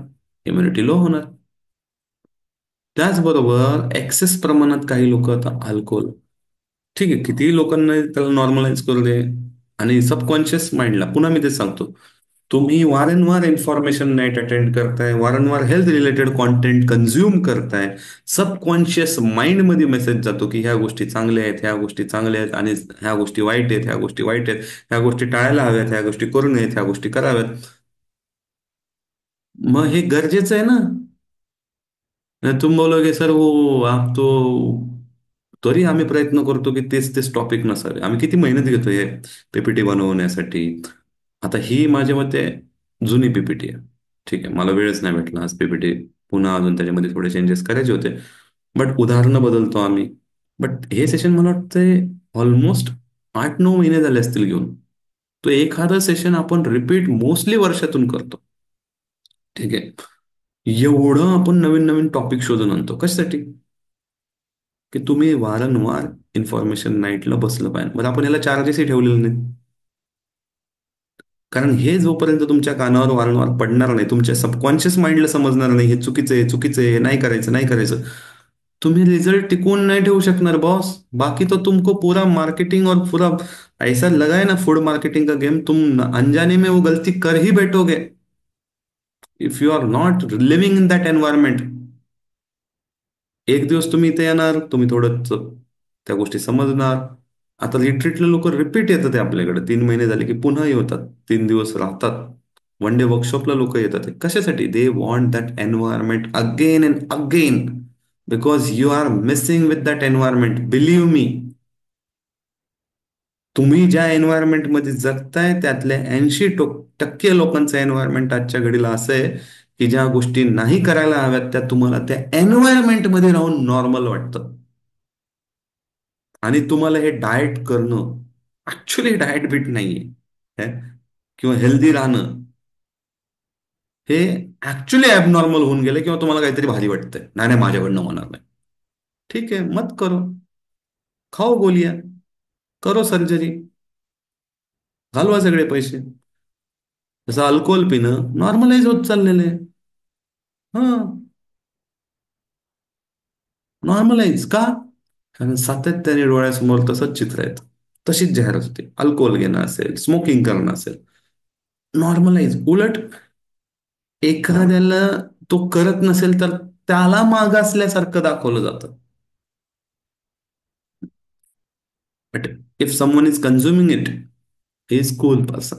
इम्युनिटी लो होणार. त्याचबरोबर एक्सेस प्रमाणात काही लोक आता अल्कोहोल, ठीक आहे, कितीही लोकांना त्याला नॉर्मलाइज करू दे, आणि सबकॉन्शियस माइंडला पुन्हा मी ते सांगतो, तुम्ही वारंवार इन्फॉर्मेशन नेट अटेंड करताय, वारंवार हेल्थ रिलेटेड कॉन्टेंट कन्झ्युम करताय, सबकॉन्शियस माइंड मध्ये मेसेज जातो की ह्या गोष्टी चांगल्या आहेत, ह्या गोष्टी चांगल्या आहेत, आणि ह्या गोष्टी वाईट आहेत, ह्या गोष्टी वाईट आहेत, ह्या गोष्टी टाळायला हव्यात, ह्या गोष्टी करू नयेत, ह्या गोष्टी कराव्यात. मग हे गरजेचं आहे ना. तुम बोलोगे सर वो आप तो, तरी आम्ही प्रयत्न करतो की तेच तेच टॉपिक नसावे. आम्ही किती मेहनत घेतो हे पीपीटी बनवण्यासाठी. आता ही माझ्या मते जुनी पीपीटी आहे. ठीक आहे, मला वेळच नाही भेटला आज पीपीटी पुन्हा अजून त्याच्यामध्ये थोडे चेंजेस करायचे होते, बट उदाहरणं बदलतो आम्ही. बट हे सेशन मला वाटतंय ऑलमोस्ट 8-9 महिने झाले असतील घेऊन. तो एखादं सेशन आपण रिपीट मोस्टली वर्षातून करतो. ठीक आहे, एवढं आपण नवीन नवीन टॉपिक शोधून आणतो कशासाठी? की तुम्ही वारंवार इन्फॉर्मेशन नाईटला बसलं पाहिजे. बरं, आपण याला चार्जेसही ठेवलेले नाहीत, कारण हे जोपर्यंत तुमच्या कानावर वारंवार पडणार नाही, तुमच्या सबकॉन्शियस माइंडला समजणार नाही हे चुकीचं आहे, चुकीचं आहे, हे नाही करायचं, नाही करायचं, तुम्ही रिजल्ट टिकवून नाही ठेवू शकणार बॉस. बाकी तो तुमको पूरा मार्केटिंग और पूरा ऐसा लगा है ना, फूड मार्केटिंग का गेम, तुम अनजाने में वो गलती कर ही बैठोगे if you are not living in that environment. एक दिवस तुम्ही इथे येणार, तुम्ही थोडं त्या गोष्टी समजणार. आता रिट्रीटला लोक रिपीट येतात आहे आपल्याकडे, 3 महिने झाले की पुन्हा येतात, 3 दिवस राहतात. वन डे वर्कशॉपला लोक येतात आहे. कशासाठी? They want that environment again and again, because you are missing with that environment. Believe me, तुम्ही ज्या एन्व्हायरमेंटमध्ये जगताय त्यातल्या 80% लोकांचं एन्व्हायरमेंट आजच्या घडीला असं आहे की ज्या गोष्टी नाही करायला हव्यात त्या तुम्हाला त्या एन्व्हायरमेंटमध्ये राहून नॉर्मल वाटतं. आणि तुम्हाला हे डाएट करणं ऍक्च्युली डाएट बीट नाहीये, हे? किंवा हेल्दी राहणं हे ऍक्च्युली ॲबनॉर्मल होऊन गेलं, किंवा तुम्हाला काहीतरी भारी वाटतंय, नाही नाही माझ्याकडनं होणार नाही. ठीक आहे, मत करो, खाओ गोलिया, करो सर्जरी, घालवा सगळे पैसे. जसं अल्कोहोल पिणं नॉर्मलाइज होत चाललेलं आहे. हा, नॉर्मलाइज का? कारण सातत्याने डोळ्यासमोर तसंच चित्र आहेत, तशीच जाहिरात होते. अल्कोहोल घेणं असेल, स्मोकिंग करणं असेल, नॉर्मलाइज. उलट एखाद्याला तो करत नसेल तर त्याला मागासल्यासारखं दाखवलं जातं. But if someone is consuming it, he is cool person.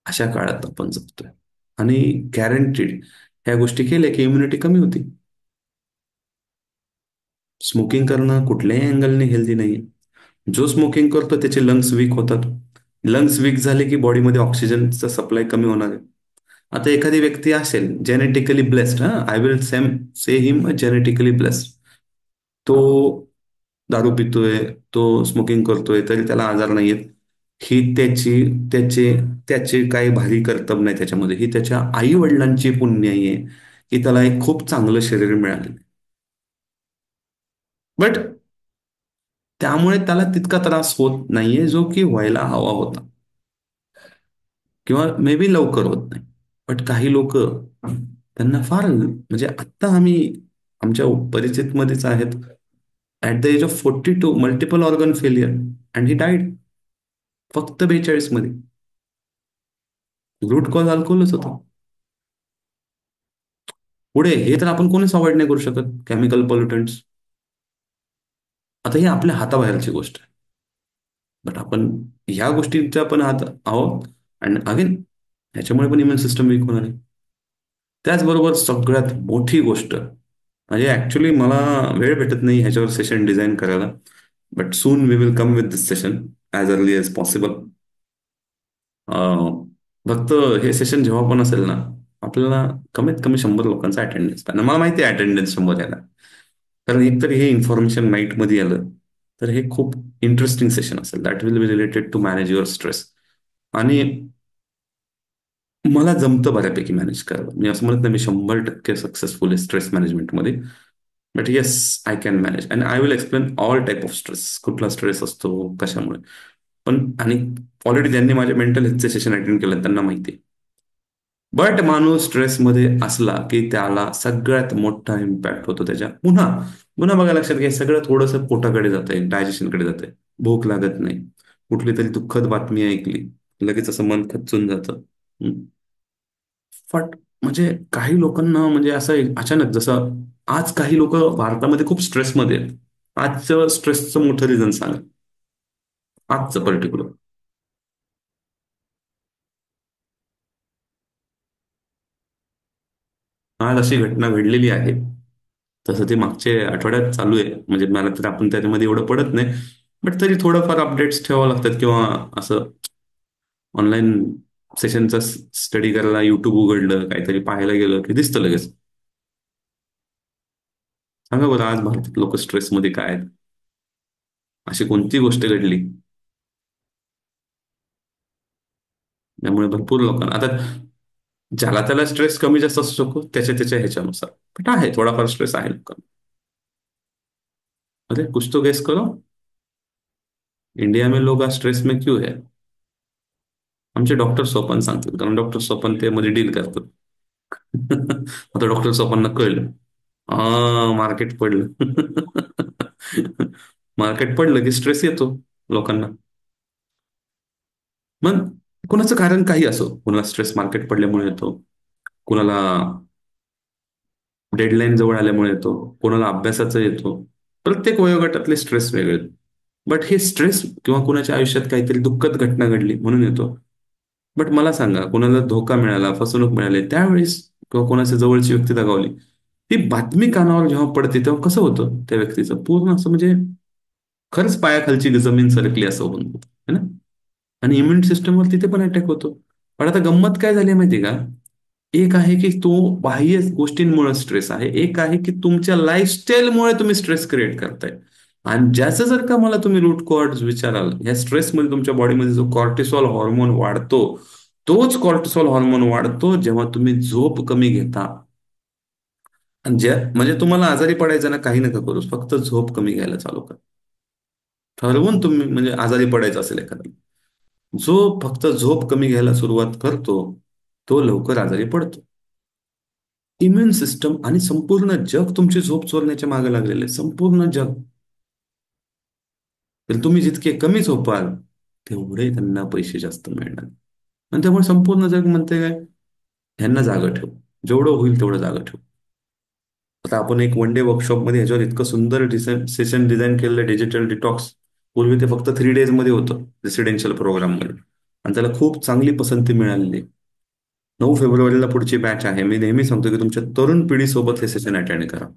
अशा काळात आपण जगतोय, आणि गॅरंटीड ह्या गोष्टी केल्या की इम्युनिटी कमी होती. स्मोकिंग करणं कुठल्याही अँगलने हेल्दी नाही. जो स्मोकिंग करतो त्याचे लंग्स वीक होतात. लंग्स वीक झाले की बॉडीमध्ये ऑक्सिजनचा सप्लाय कमी होणार आहे. आता एखादी व्यक्ती असेल जेनेटिकली ब्लेस्ड, हा, I will say him genetically blessed, तो दारू पितोय, तो स्मोकिंग करतोय तरी त्याला आजार नाहीयेत, ही त्याचे त्याचे काही भारी कर्तव्य नाही त्याच्यामध्ये, ही त्याच्या आई वडिलांची पुण्य आहे की त्याला एक खूप चांगलं शरीर मिळालं. बट त्यामुळे त्याला तितका त्रास होत नाहीये जो की व्हायला हवा होता, किंवा मे बी लवकर होत नाही. बट काही लोक, त्यांना फार, म्हणजे आत्ता आम्ही आमच्या परिचित मध्येच आहेत, at the age of 42 multiple organ failure, and he died, फक्त 42 मध्ये. रूट कॉज अल्कोहोलच होता. पुढे हे तर आपण कोणीच अवॉइड नाही करू शकत, केमिकल पोल्युटंट्स. आता ही आपल्या हाताबाहेरची गोष्ट आहे. बट आपण ह्या गोष्टींच्या पण हात आहोत. आणि अगेन ह्याच्यामुळे पण इम्युन सिस्टम वीक होणार आहे. त्याचबरोबर सगळ्यात मोठी गोष्ट म्हणजे ऍक्च्युली मला वेळ भेटत नाही ह्याच्यावर सेशन डिझाईन करायला. But soon we will come with this session as early as possible. फक्त हे सेशन जेव्हा पण असेल ना, आपल्याला कमीत कमी 100 लोकांचा अटेंडन्स पाहिजे. मला माहिती आहे अटेंडन्स 100 याला, कारण एकतर हे इन्फॉर्मेशन नाईटमध्ये आलं तर हे खूप इंटरेस्टिंग सेशन असेल. That will be related to manage your stress. आणि मला जमतं बऱ्यापैकी मॅनेज करायला. मी असं म्हणत नाही मी 100% सक्सेसफुल आहे स्ट्रेस मॅनेजमेंटमध्ये. But yes, I can manage and I will explain all type of stress. कुठला स्ट्रेस असतो, कशामुळे. पण आणि ऑलरेडी ज्यांनी माझे मेंटल हेल्थचे सेशन अटेंड केलं त्यांना माहिती आहे. बट माणूस स्ट्रेसमध्ये असला की त्याला सगळ्यात मोठा इम्पॅक्ट होतो त्याच्या पुन्हा पुन्हा बघा लक्षात घ्या, सगळं थोडंसं पोटाकडे जातंय, डायजेशनकडे जातंय. भूक लागत नाही, कुठली तरी दुःखद बातमी ऐकली लगेच असं मन खच्चून जातं. फट म्हणजे काही लोकांना म्हणजे असं अचानक जसं आज काही लोक भारतामध्ये खूप स्ट्रेसमध्ये आहेत. आजचं स्ट्रेसचं मोठं रिझन सांगा, आजचं पर्टिक्युलर. आज अशी घटना घडलेली आहे. तसं ते मागच्या आठवड्यात चालू आहे, म्हणजे मला तर आपण त्याच्यामध्ये एवढं पडत नाही. बट तरी थोडंफार अपडेट्स ठेवावं लागतात, किंवा असं ऑनलाईन सेशनचा स्टडी करायला युट्यूब उघडलं काहीतरी पाहायला गेलं की दिसतं लगेच. सांगा बरं आज भारतात लोक स्ट्रेसमध्ये काय आहेत, अशी कोणती गोष्ट घडली. त्यामुळे भरपूर लोकांना आता ज्याला त्याला स्ट्रेस कमी जास्त असू शकतो त्याच्या त्याच्या ह्याच्यानुसार. बट आहे थोडाफार स्ट्रेस आहे लोकांना. अरे कुछ तो गेस करो. इंडिया में लोग आज स्ट्रेस में क्यों है? आमचे डॉक्टर सोपन सांगतील, कारण डॉक्टर सोपन ते मध्ये डील करतात. आता डॉक्टर सोपांना कळलं. मार्केट पडलं. मार्केट पडलं की स्ट्रेस येतो लोकांना. मग कुणाचं कारण काही असो, कुणाला स्ट्रेस मार्केट पडल्यामुळे येतो, कुणाला डेडलाईन जवळ आल्यामुळे येतो, कोणाला अभ्यासाचा येतो. प्रत्येक वयोगटातले स्ट्रेस वेगळे. बट हे स्ट्रेस किंवा कुणाच्या आयुष्यात काहीतरी दुःखद घटना घडली म्हणून येतो. बट मला सांगा, कोणाला धोका मिळाला, फसवणूक मिळाली त्यावेळेस, किंवा कोणाच्या जवळची व्यक्ती दगावली, ती बातमी कानावर जेव्हा पडते तेव्हा कसं होतं त्या व्यक्तीचं पूर्ण असं म्हणजे खरंच पायाखालची जमीन सरकली असं होऊन जातं, है ना. आणि इम्युन सिस्टमवर तिथे पण अटॅक होतो. पण आता गंमत काय झाली माहिती का, एक आहे की तो बाह्य गोष्टींमुळे स्ट्रेस आहे, एक आहे की तुमच्या लाईफस्टाईलमुळे तुम्ही स्ट्रेस क्रिएट करताय. आणि ज्याचं जर का मला तुम्ही रूट कॉज विचाराल, या स्ट्रेसमध्ये तुमच्या बॉडीमध्ये जो कॉर्टिसॉल हॉर्मोन वाढतो, तोच कॉर्टिसॉल हॉर्मोन वाढतो जेव्हा तुम्ही झोप कमी घेता. आणि ज्या म्हणजे तुम्हाला आजारी पडायचं ना, काही नका करू, फक्त झोप कमी घ्यायला चालू करा. ठरवून तुम्ही म्हणजे आजारी पडायचं असेल एखाद्याला, जो फक्त झोप कमी घ्यायला सुरुवात करतो तो लवकर आजारी पडतो. इम्युन सिस्टम आणि संपूर्ण जग तुमची झोप चोरण्याच्या मागे लागलेले आहे. संपूर्ण जग. तर तुम्ही जितके कमी झोपाल तेवढे त्यांना पैसे जास्त मिळणार. आणि त्यामुळे संपूर्ण जग म्हणते काय, ह्यांना जागं ठेव, जेवढं होईल तेवढं जागं ठेव. आता आपण एक वन डे वर्कशॉपमध्ये ह्याच्यावर इतकं सुंदर सेशन डिझाईन केलेलं डिजिटल डिटॉक्स. पूर्वी ते फक्त 3 डेज मध्ये होतं रेसिडेन्शियल प्रोग्राममध्ये, आणि त्याला खूप चांगली पसंती मिळालेली आहे. 9 फेब्रुवारीला पुढची बॅच आहे. मी नेहमी सांगतो की तुमच्या तरुण पिढीसोबत हे सेशन अटेंड करा.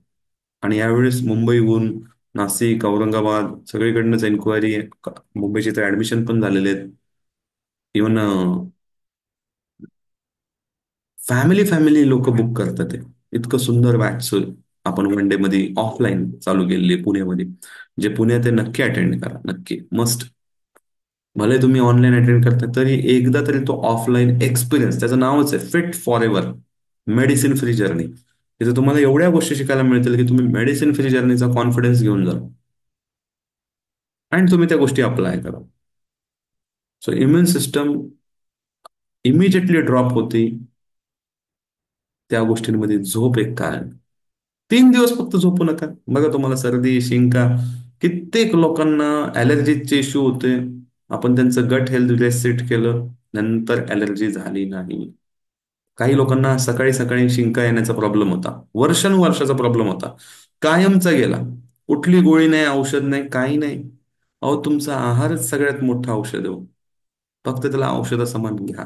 आणि यावेळेस मुंबईहून, नाशिक, औरंगाबाद सगळीकडनंच एन्क्वायरी आहे. मुंबईचे तर ऍडमिशन पण झालेले आहेत. इव्हन फॅमिली फॅमिली लोक बुक करतात ते. इतकं सुंदर बॅच आपण वन डे मध्ये ऑफलाईन चालू केलेली आहे पुण्यामध्ये. जे पुण्यात आहे नक्की अटेंड करा, नक्की मस्ट. भले तुम्ही ऑनलाईन अटेंड करता तरी एकदा तरी तो ऑफलाईन एक्सपिरियन्स, त्याचं नावच आहे fit for ever, medicine free journey. तिथे तुम्हाला एवढ्या गोष्टी शिकायला मिळतील की तुम्ही मेडिसिन फ्री जर्नीचा कॉन्फिडन्स घेऊन जा आणि तुम्ही त्या गोष्टी अप्लाय करा. So immune system immediately drop होते. त्या गोष्टींमध्ये झोप एक कारण. 3 दिवस फक्त झोपू नका, बघा तुम्हाला सर्दी शिंका. कित्येक लोकांना ॲलर्जीचे इश्यू होते. आपण त्यांचं गट हेल्थ रिसेट केलं, नंतर ॲलर्जी झाली नाही. काही लोकांना सकाळी सकाळी शिंका येण्याचा प्रॉब्लेम होता, वर्षानुवर्षाचा प्रॉब्लेम होता, कायमचा गेला. कुठली गोळी नाही, औषध नाही, काही नाही. अहो, तुमचा आहारच सगळ्यात मोठं औषध आहे हो. फक्त त्याला औषधासमान घ्या.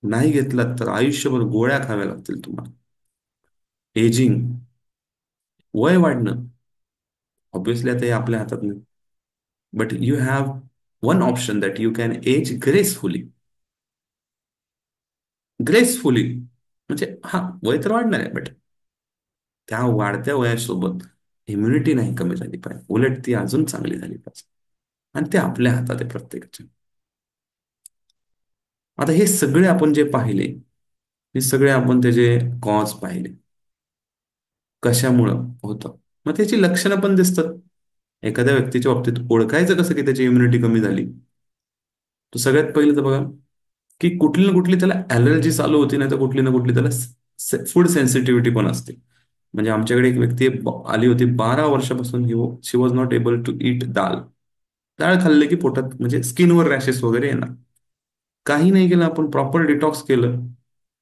नाही घेतलात तर आयुष्यभर गोळ्या खाव्या लागतील तुम्हाला. एजिंग, वय वाढणं, ऑब्विसली आता हे आपल्या हातात नाही. But you have one option that you can age gracefully. Gracefully म्हणजे हा, वय तर वाढणार आहे, बट त्या वाढत्या वयासोबत इम्युनिटी नाही कमी झाली पाहिजे, उलट ती अजून चांगली झाली पाहिजे. आणि ते आपल्या हातात आहे प्रत्येकाच्या. आता हे सगळे आपण जे पाहिले, हे सगळे आपण त्याचे कॉज पाहिले, कशामुळं होतं. मग त्याची लक्षणं पण दिसतात. एखाद्या व्यक्तीच्या बाबतीत ओळखायचं कसं की त्याची इम्युनिटी कमी झाली? तर सगळ्यात पहिलं तर बघा, की कुठली ना कुठली त्याला ॲलर्जी चालू होती, नाही तर कुठली ना कुठली त्याला फूड सेन्सिटिव्हिटी पण असते. म्हणजे आमच्याकडे एक व्यक्ती आली होती, 12 वर्षापासून she was not able to eat dal. डाळ खाल्ले की पोटात म्हणजे स्किनवर रॅशेस वगैरे येणार. काही नाही केलं आपण, प्रॉपर डिटॉक्स केलं.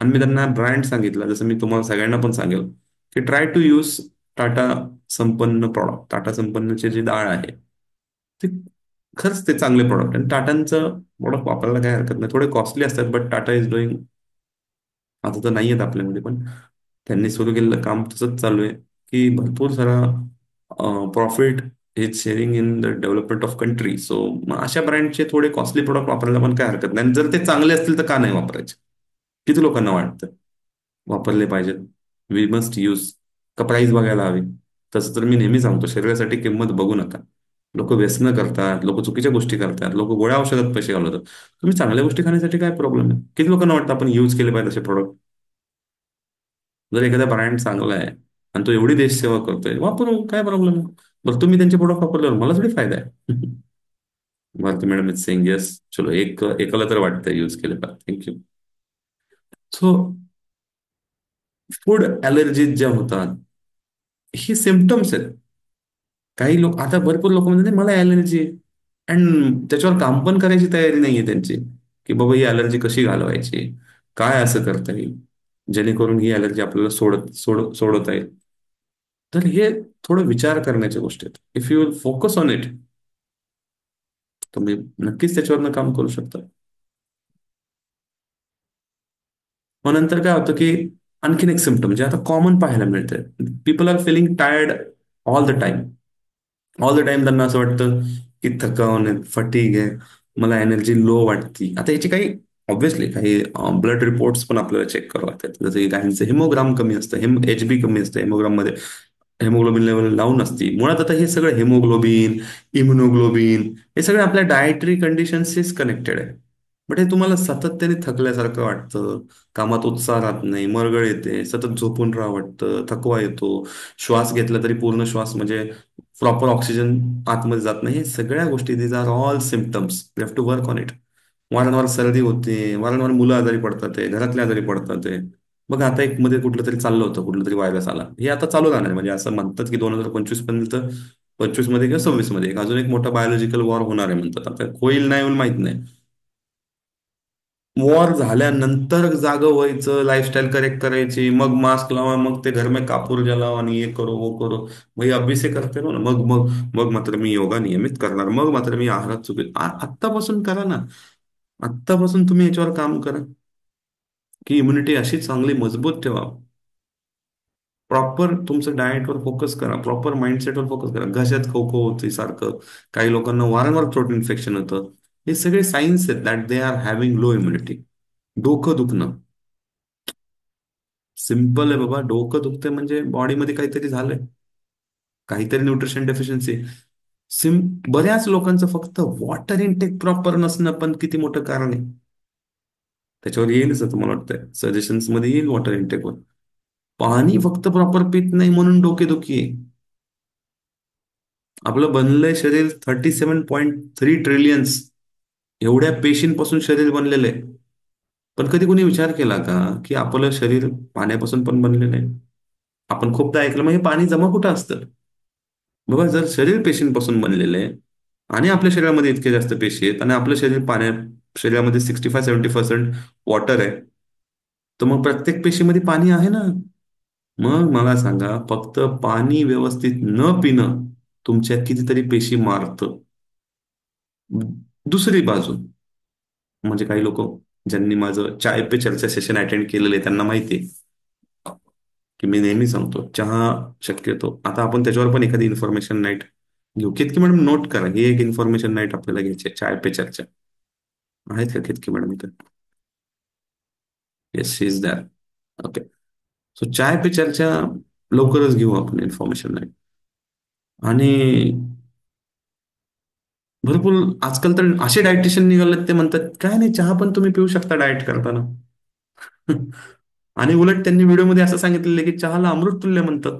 आणि मी त्यांना ब्रँड सांगितलं, जसं मी तुम्हाला सगळ्यांना पण सांगेल, की ट्राय टू यूज टाटा संपन्न प्रॉडक्ट. टाटा संपन्नचे जे डाळ आहे, ते खरंच ते चांगले प्रॉडक्ट. आणि टाटांचं प्रॉडक्ट वापरायला काही हरकत नाही. थोडे कॉस्टली असतात, बट टाटा इज डुईंग, आता तर नाही आहेत आपल्यामध्ये, पण त्यांनी सुरू केलेलं काम तसंच चालू आहे, की भरपूर सारा profit is sharing in the development of country. So मग अशा ब्रँडचे थोडे कॉस्टली प्रोडक्ट वापरायला पण काय हरकत नाही. आणि जर ते चांगले असतील तर का नाही वापरायचे? किती लोकांना वाटतं वापरले पाहिजेत? We must use. का प्राईस बघायला हवी? तसं तर मी नेहमी सांगतो, शरीरासाठी किंमत बघू नका. लोक व्यसनं करतात, लोक चुकीच्या गोष्टी करतात, लोक गोळ्या औषधात पैसे घालवतात. तुम्ही चांगल्या गोष्टी खाण्यासाठी काय प्रॉब्लेम आहे? किती लोकांना वाटतं आपण यूज केले पाहिजे असे प्रोडक्ट? जर एखादा ब्रँड चांगला आहे आणि तो एवढी देशसेवा करतोय, वापरू, काय प्रॉब्लेम आहे? बरं, तुम्ही त्यांचे प्रोडक्ट वापरल्यावर मला थोडी फायदा आहे. Bharti madam is saying yes. चलो, एकाला तर वाटतं यूज केले पाहिजे. थँक्यू. सो फूड ॲलर्जीज ज्या होतात, ही सिम्पटम्स आहेत. काही लोक, आता भरपूर लोक म्हणतात "नाही, मला ॲलर्जी आहे." अँड त्याच्यावर काम पण करायची तयारी नाहीये त्यांची, की बाबा ही ॲलर्जी कशी घालवायची, काय असं करता येईल जेणेकरून ही ॲलर्जी आपल्याला सोडवता येईल. तर हे थोडं विचार करण्याच्या गोष्टी आहेत. If you will focus on it, तुम्ही नक्कीच त्याच्यावरनं काम करू शकता. मग नंतर काय होतं, की आणखीन एक सिम्पटम म्हणजे आता कॉमन पाहायला मिळतंय. People are feeling tired all the time. All the time त्यांना असं वाटतं की थकावण आहे, फटीग आहे, मला एनर्जी लो वाटते. आता याची काही ऑब्व्हियसली काही ब्लड रिपोर्ट्स पण आपल्याला चेक करावं लागतात. जसं की काहींचं हिमोग्राम कमी असतं, HB कमी असतं हेमोग्राममध्ये, हेमोग्लोबिन लेवल डाऊन असते. मुळात आता हे सगळं हेमोग्लोबिन, इम्युनोग्लोबिन, हे सगळं आपल्या डायटरी कंडिशन्सशीच कनेक्टेड आहे. बट हे तुम्हाला सतत त्याने थकल्यासारखं वाटतं, कामात उत्साह राहत नाही, मरगळ येते, सतत झोपून राहा वाटतं, थकवा येतो, श्वास घेतला तरी पूर्ण श्वास म्हणजे प्रॉपर ऑक्सिजन आतमध्ये जात नाही. हे सगळ्या गोष्टी, these are all symptoms. You have to work on it. वारंवार सर्दी होते, वारंवार मुलं आजारी पडतात आहे, घरातले आजारी पडतात आहे. बघ, आता एक मध्ये कुठलं तरी चाललं होतं, कुठलं तरी व्हायरस आला, हे आता चालू राहणार आहे. म्हणजे असं म्हणतात की 2025 पर्यंत, 25 मध्ये किंवा 26 मध्ये अजून एक मोठा बायोलॉजिकल वॉर होणार आहे म्हणतात. आता होईल नाही होईल माहित नाही. वॉर झाल्यानंतर जागं व्हायचं, लाईफस्टाईल करेक्ट करायची, मग मास्क लावा, मग ते घर में कापूर जलाव आणि हे करो वो करो. मग हे अभि से करते ना, मग मग मग मात्र मी योगा नियमित करणार, मग मात्र मी आहारात चुकेल. आत्तापासून करा ना. आत्तापासून तुम्ही याच्यावर काम करा, की इम्युनिटी अशी चांगली मजबूत ठेवा. प्रॉपर तुमचं डाएटवर फोकस करा, प्रॉपर माइंडसेटवर फोकस करा. घशात खो होते सारखं, काही लोकांना वारंवार थ्रोट इन्फेक्शन होतं. हे सगळे सायन्स आहेत that they are having low immunity. डोकं दुखणं सिम्पल आहे बाबा. डोकं दुखतंय म्हणजे बॉडीमध्ये काहीतरी झालंय, काहीतरी न्यूट्रिशन डेफिशियन्सी. सिम बऱ्याच लोकांचं फक्त वॉटर इनटेक प्रॉपर नसणं पण किती मोठं कारण आहे. त्याच्यावर येईलच आता, मला वाटतंय सजेशन्स मध्ये येईल वॉटर इनटेकवर. पाणी फक्त प्रॉपर पित नाही म्हणून डोकेदुखी आहे. आपलं बनलंय शरीर 37.3 ट्रिलियन्स एवढ्या पेशींपासून शरीर बनलेलं आहे. पण कधी कोणी विचार केला का की आपलं शरीर पाण्यापासून पण बनलेलं आहे? आपण खूपदा ऐकलं, मग हे पाणी जमा कुठं असतं? बाबा, जर शरीर पेशींपासून बनलेलं आहे आणि आपल्या शरीरामध्ये इतके जास्त पेशी आहेत आणि आपलं शरीर शरीरामध्ये 65-70% वॉटर आहे, तर मग प्रत्येक पेशीमध्ये पाणी आहे ना. मग मला सांगा, फक्त पाणी व्यवस्थित न पिणं तुमच्या कितीतरी पेशी मारतं. दुसरी बाजू म्हणजे काही लोक ज्यांनी माझं चाय पे चर्चा सेशन अटेंड केलेलं आहे त्यांना माहिती आहे की मी नेहमी सांगतो चहा शक्यतो, आता आपण त्याच्यावर पण एखादी इन्फॉर्मेशन नाईट घेऊ. केतकी मॅडम नोट करा, ही एक इन्फॉर्मेशन नाईट आपल्याला घ्यायची आहे, चाय पे चर्चा. आहेत का केतकी मॅडम इथं? Yes, she is that. Okay. So चाय पे चर्चा लवकरच घेऊ आपण इन्फॉर्मेशन नाईट. आणि भरपूर आजकाल तर असे डायटिशियन निघालेत, ते म्हणतात काय नाही, चहा पण तुम्ही पिऊ शकता डाएट करताना. आणि उलट त्यांनी व्हिडिओमध्ये असं सांगितलेलं आहे की चहाला अमृततुल्य म्हणतात,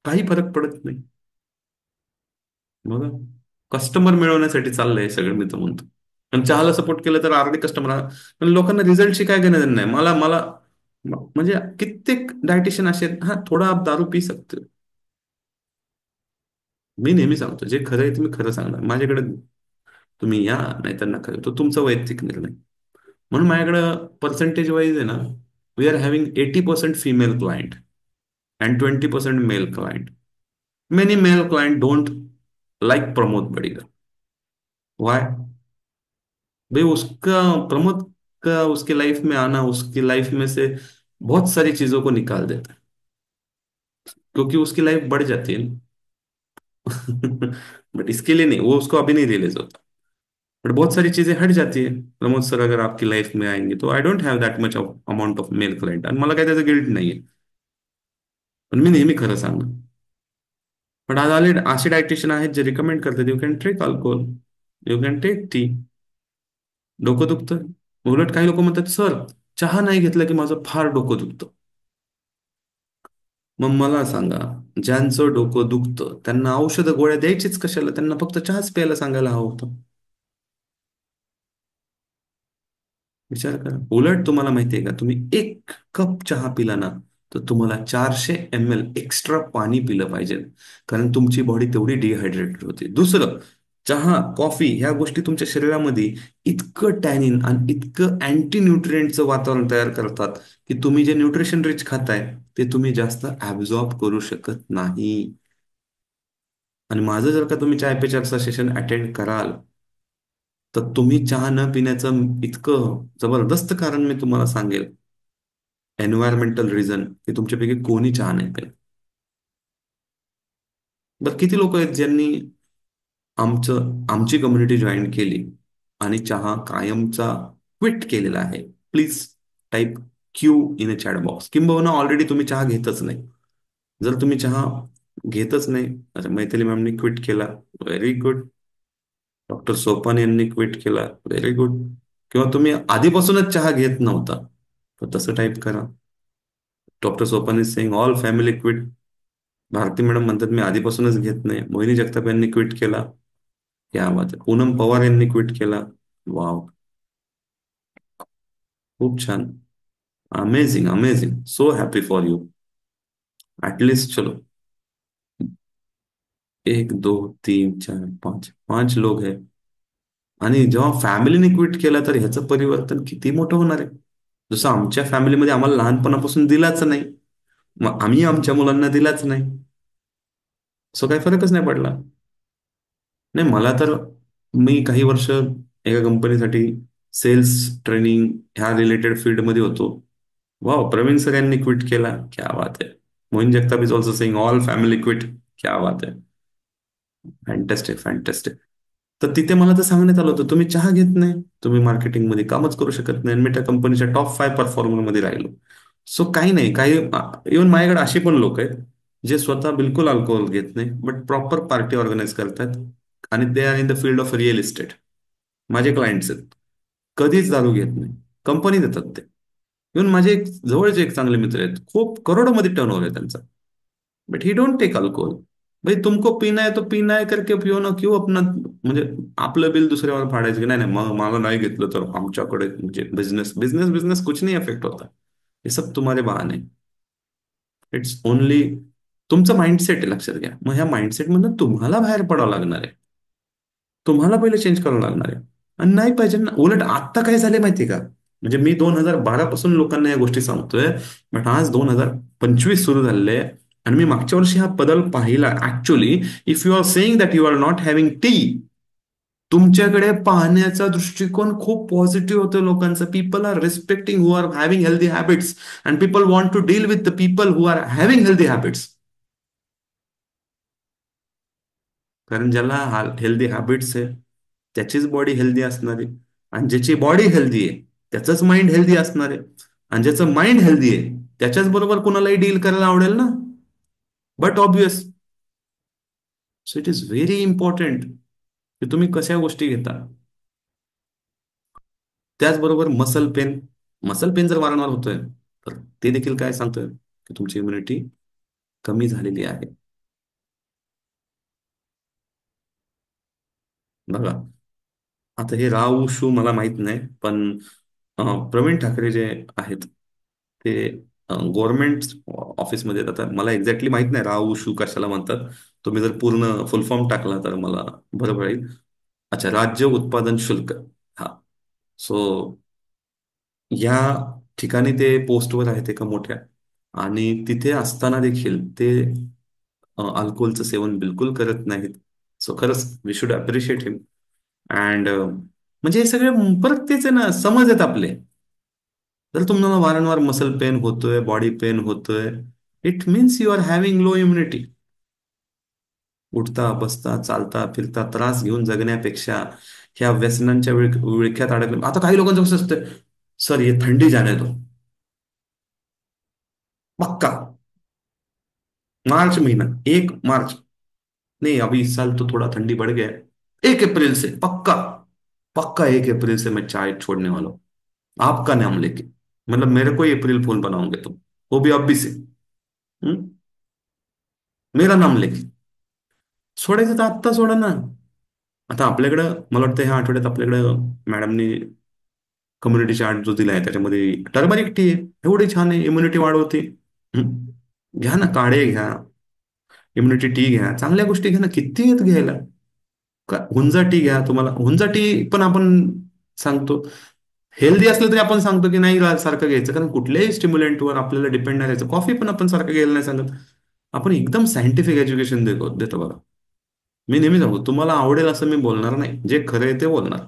काही फरक पडत नाही. बघा, कस्टमर मिळवण्यासाठी चाललंय सगळं, मी तर म्हणतो. आणि चहाला सपोर्ट केलं तर अर्धे कस्टमर, पण लोकांना रिझल्टची काय घेणं देणं नाही. मला मला म्हणजे कित्येक डायटिशियन असे आहेत, हा थोडा आप दारू पी सकते हो. मी नेहमी सांगतो जे खरं आहे ते मी खरं सांगणार. माझ्याकडे तुम्ही या, नाहीतर नका येऊ. तो तुमचा वैयक्तिक निर्णय. म्हणून माझ्याकडं पर्सेंटेज वाईज आहे ना, we are having 80% female client and 20% male client. Many male client don't like Pramod Badigar. Why? भाई उसका, प्रमोद का उसके लाइफ में आना उसकी लाइफ में से बहुत सारी चीजों को निकाल देता है, क्योंकि उसकी लाइफ बढ़ जाती है ना. बट इसके लिए नहीं, वो उसको अभी नहीं रियलाइज होता. बट बहुत सारी चीजें हट जाती है. प्रमोद सर अगर आपकी लाइफ में आएंगे तो I don't have that much amount of male client, आणि मला काय त्याचं गिल्ट नाहीये. पण मी नेहमी खरं सांगणार. पण आज आले असे डायटिशियन आहेत जे रिकमेंड करतात you can take alcohol, you can take tea. डोकं दुखतं, उलट काही लोक म्हणतात सर चहा नाही घेतला की माझं फार डोकं दुखतं. मग मला सांगा, ज्यांचं डोकं दुखतं त्यांना औषधं गोळ्या द्यायचीच कशाला? त्यांना फक्त चहाच प्यायला सांगायला हवं होतं. विचार करा. उलट तुम्हाला माहितीये का, तुम्ही एक कप चहा पिला ना, तर तुम्हाला 400 ml एक्स्ट्रा पाणी पिलं पाहिजे. कारण तुमची बॉडी तेवढी डिहायड्रेटेड होते. दुसरं, चहा कॉफी ह्या गोष्टी तुमच्या शरीरामध्ये इतकं टॅनिन आणि इतकं अँटी न्यूट्रिएंटचं वातावरण तयार करतात की तुम्ही जे न्यूट्रिशन रिच खाताय ते तुम्ही जास्त ऍब्झॉर्ब करू शकत नाही. आणि माझं जर का तुम्ही चाय पे चर्चा सेशन अटेंड कराल, तर तुम्ही चहा न पिण्याचं इतकं जबरदस्त कारण मी तुम्हाला सांगेल, एन्व्हायरमेंटल रिझन, की तुमच्यापैकी कोणी चहा नाही पित. बरं, किती लोक आहेत ज्यांनी आमची कम्युनिटी जॉईन केली आणि चहा कायमचा क्विट केलेला आहे? Please type Q in a chat box. किंबहुना ऑलरेडी तुम्ही चहा घेतच नाही. जर तुम्ही चहा घेतच नाही, अच्छा, मैथिली मॅमनी क्विट केला, व्हेरी गुड. डॉक्टर सोपान यांनी क्विट केला, व्हेरी गुड. किंवा तुम्ही आधीपासूनच चहा घेत नव्हता, तर तसं टाईप करा. Doctor Sopan is saying all family quit. Bharti madam म्हणतात मी आधीपासूनच घेत नाही. मोहिनी जगताप यांनी क्विट केला, क्या बात आहे. पूनम पवार यांनी क्विट केला, वाव, खूप छान. Amazing amazing, so happy for you. At least चलो, एक दो तीन चार पाच, पाच लोक हैं. आणि जेव्हा फॅमिलीने क्विट केलं तर ह्याचं परिवर्तन किती मोठं होणार आहे. जसं आमच्या फॅमिलीमध्ये आम्हाला लहानपणापासून दिलाच नाही, मग आम्ही आमच्या मुलांना दिलाच नाही, सो काही फरकच नाही पडला. नाही, मला तर, मी काही वर्ष एका कंपनीसाठी सेल्स ट्रेनिंग ह्या रिलेटेड फील्डमध्ये होतो. वाव, प्रवीण सर यांनी क्विट केला, क्या बात आहे. Mohin Jagtap is also saying all family quit, क्या बात आहे. Fantastic fantastic. तर तिथे मला तर सांगण्यात आलं होतं तुम्ही चहा घेत नाही, तुम्ही मार्केटिंगमध्ये कामच करू शकत नाही. आणि मी त्या कंपनीच्या टॉप 5 परफॉर्मर मध्ये राहिलो. सो काही नाही, काही इव्हन माझ्याकडे असे पण लोक आहेत जे स्वतः बिलकुल अल्कोहोल घेत नाही, बट प्रॉपर पार्टी ऑर्गनाईज करतात. आणि they are in the field of real estate. माझे क्लायंट्स आहेत, कधीच दारू घेत नाही, कंपनी देतात ते. इव्हन माझे एक जवळचे एक चांगले मित्र आहेत, खूप करोडोमध्ये टर्नओव्हर आहे त्यांचा, but he don't take alcohol. भाई तुमको पीना है तो पीना है करके पिओ ना, क्यों अपना म्हणजे आपलं बिल दुसऱ्यावर फाडायचं की नाही नाही, मग मागं नाही घेतलं तर आमच्याकडे म्हणजे बिझनेस बिझनेस बिझनेस कुछ नाही अफेक्ट होता. हे सब तुम्हारे बहाने. इट्स ओनली तुमचं माइंडसेट आहे, लक्षात घ्या. मग ह्या माइंडसेटमधून तुम्हाला बाहेर पडावं लागणार आहे. तुम्हाला पहिले चेंज करावं लागणार आहे. आणि नाही पाहिजे ना. उलट आत्ता काय झाले माहिती का, म्हणजे मी 2012 पासून लोकांना या गोष्टी सांगतोय, बट आज 2025 सुरू झालेले आहे. आणि मी मागच्या वर्षी हा बदल पाहिला actually. If you are saying that you are not having tea, तुमच्याकडे पाहण्याचा दृष्टिकोन खूप पॉझिटिव्ह होतो लोकांचा. People are respecting who are having healthy habits, and people want to deal with the people who are having healthy habits. कारण ज्याला हेल्दी हॅबिट्स आहे त्याचीच बॉडी हेल्दी असणार आहे. आणि ज्याची बॉडी हेल्दी आहे त्याचंच माइंड हेल्दी असणार आहे. आणि ज्याचं माइंड हेल्दी आहे त्याच्याच बरोबर कुणालाही डील करायला आवडेल ना. But obvious. So it is very important की तुम्ही कशा गोष्टी घेता. त्याचबरोबर मसल पेन जर वारंवार होतोय तर ते देखील काय सांगतोय की तुमची इम्युनिटी कमी झालेली आहे. बघा, आता हे राव शू मला माहित नाही, पण प्रवीण ठाकरे जे आहेत ते गव्हर्नमेंट ऑफिसमध्ये येतात. आता मला एक्झॅक्टली माहित नाही राव शू कशाला म्हणतात. तुम्ही जर पूर्ण फुल फॉर्म टाकला तर मला बरोबर येईल. अच्छा, राज्य उत्पादन शुल्क. हा. सो या ठिकाणी ते पोस्टवर आहेत एका मोठ्या, आणि तिथे असताना देखील ते अल्कोहोलचं सेवन बिलकुल करत नाहीत. सो खरंच we should appreciate him. And म्हणजे हे सगळे परत तेच आहे ना, समज आहेत आपले. जर तुम्हाला वारंवार मसल पेन होतोय, बॉडी पेन होतोय, it means you are having low immunity. उठता बसता चालता फिरता त्रास घेऊन जगण्यापेक्षा ह्या व्यसनांच्या विळख्यात अडकलं. आता काही लोकांचं कसं असतं, सर ये थंडी जाने दो, पक्का मार्च महीना, 1 मार्च, नहीं अभी इस साल तो थोड़ा ठंडी बढ़ गया है, 1 अप्रैल से पक्का, पक्का 1 अप्रैल से मैं चाय छोड़ने वाला हूँ, आपका नाम लेके, मतलब मेरे को ही अप्रैल फूल बनाओगे तुम, वो भी अभी से। हम्म? मेरा नाम लेके सोडायचं तर आत्ता सोडा ना. आता आपल्याकडं मला वाटतं ह्या आठवड्यात आपल्याकडं मॅडमनी कम्युनिटी चार्ट जो दिला आहे त्याच्यामध्ये टर्मरिक टी आहे, एवढी छान आहे, इम्युनिटी वाढवते. हम्म. घ्या ना, काढे घ्या, इम्युनिटी टी घ्या, चांगल्या गोष्टी घ्या ना, किती आहेत घ्यायला. हुंजा टी घ्या. तुम्हाला हुंजा टी पण आपण सांगतो, हेल्दी असलं तरी आपण सांगतो की नाही सारखं घ्यायचं, कारण कुठल्याही स्टिम्युलंटवर आपल्याला डिपेंड नाही राहायचं. कॉफी पण आपण सारखं घ्यायला नाही सांगत. आपण एकदम सायंटिफिक एज्युकेशन देतो बघा. मी नेहमी सांगतो, तुम्हाला आवडेल असं मी बोलणार नाही, जे खरं आहे ते बोलणार.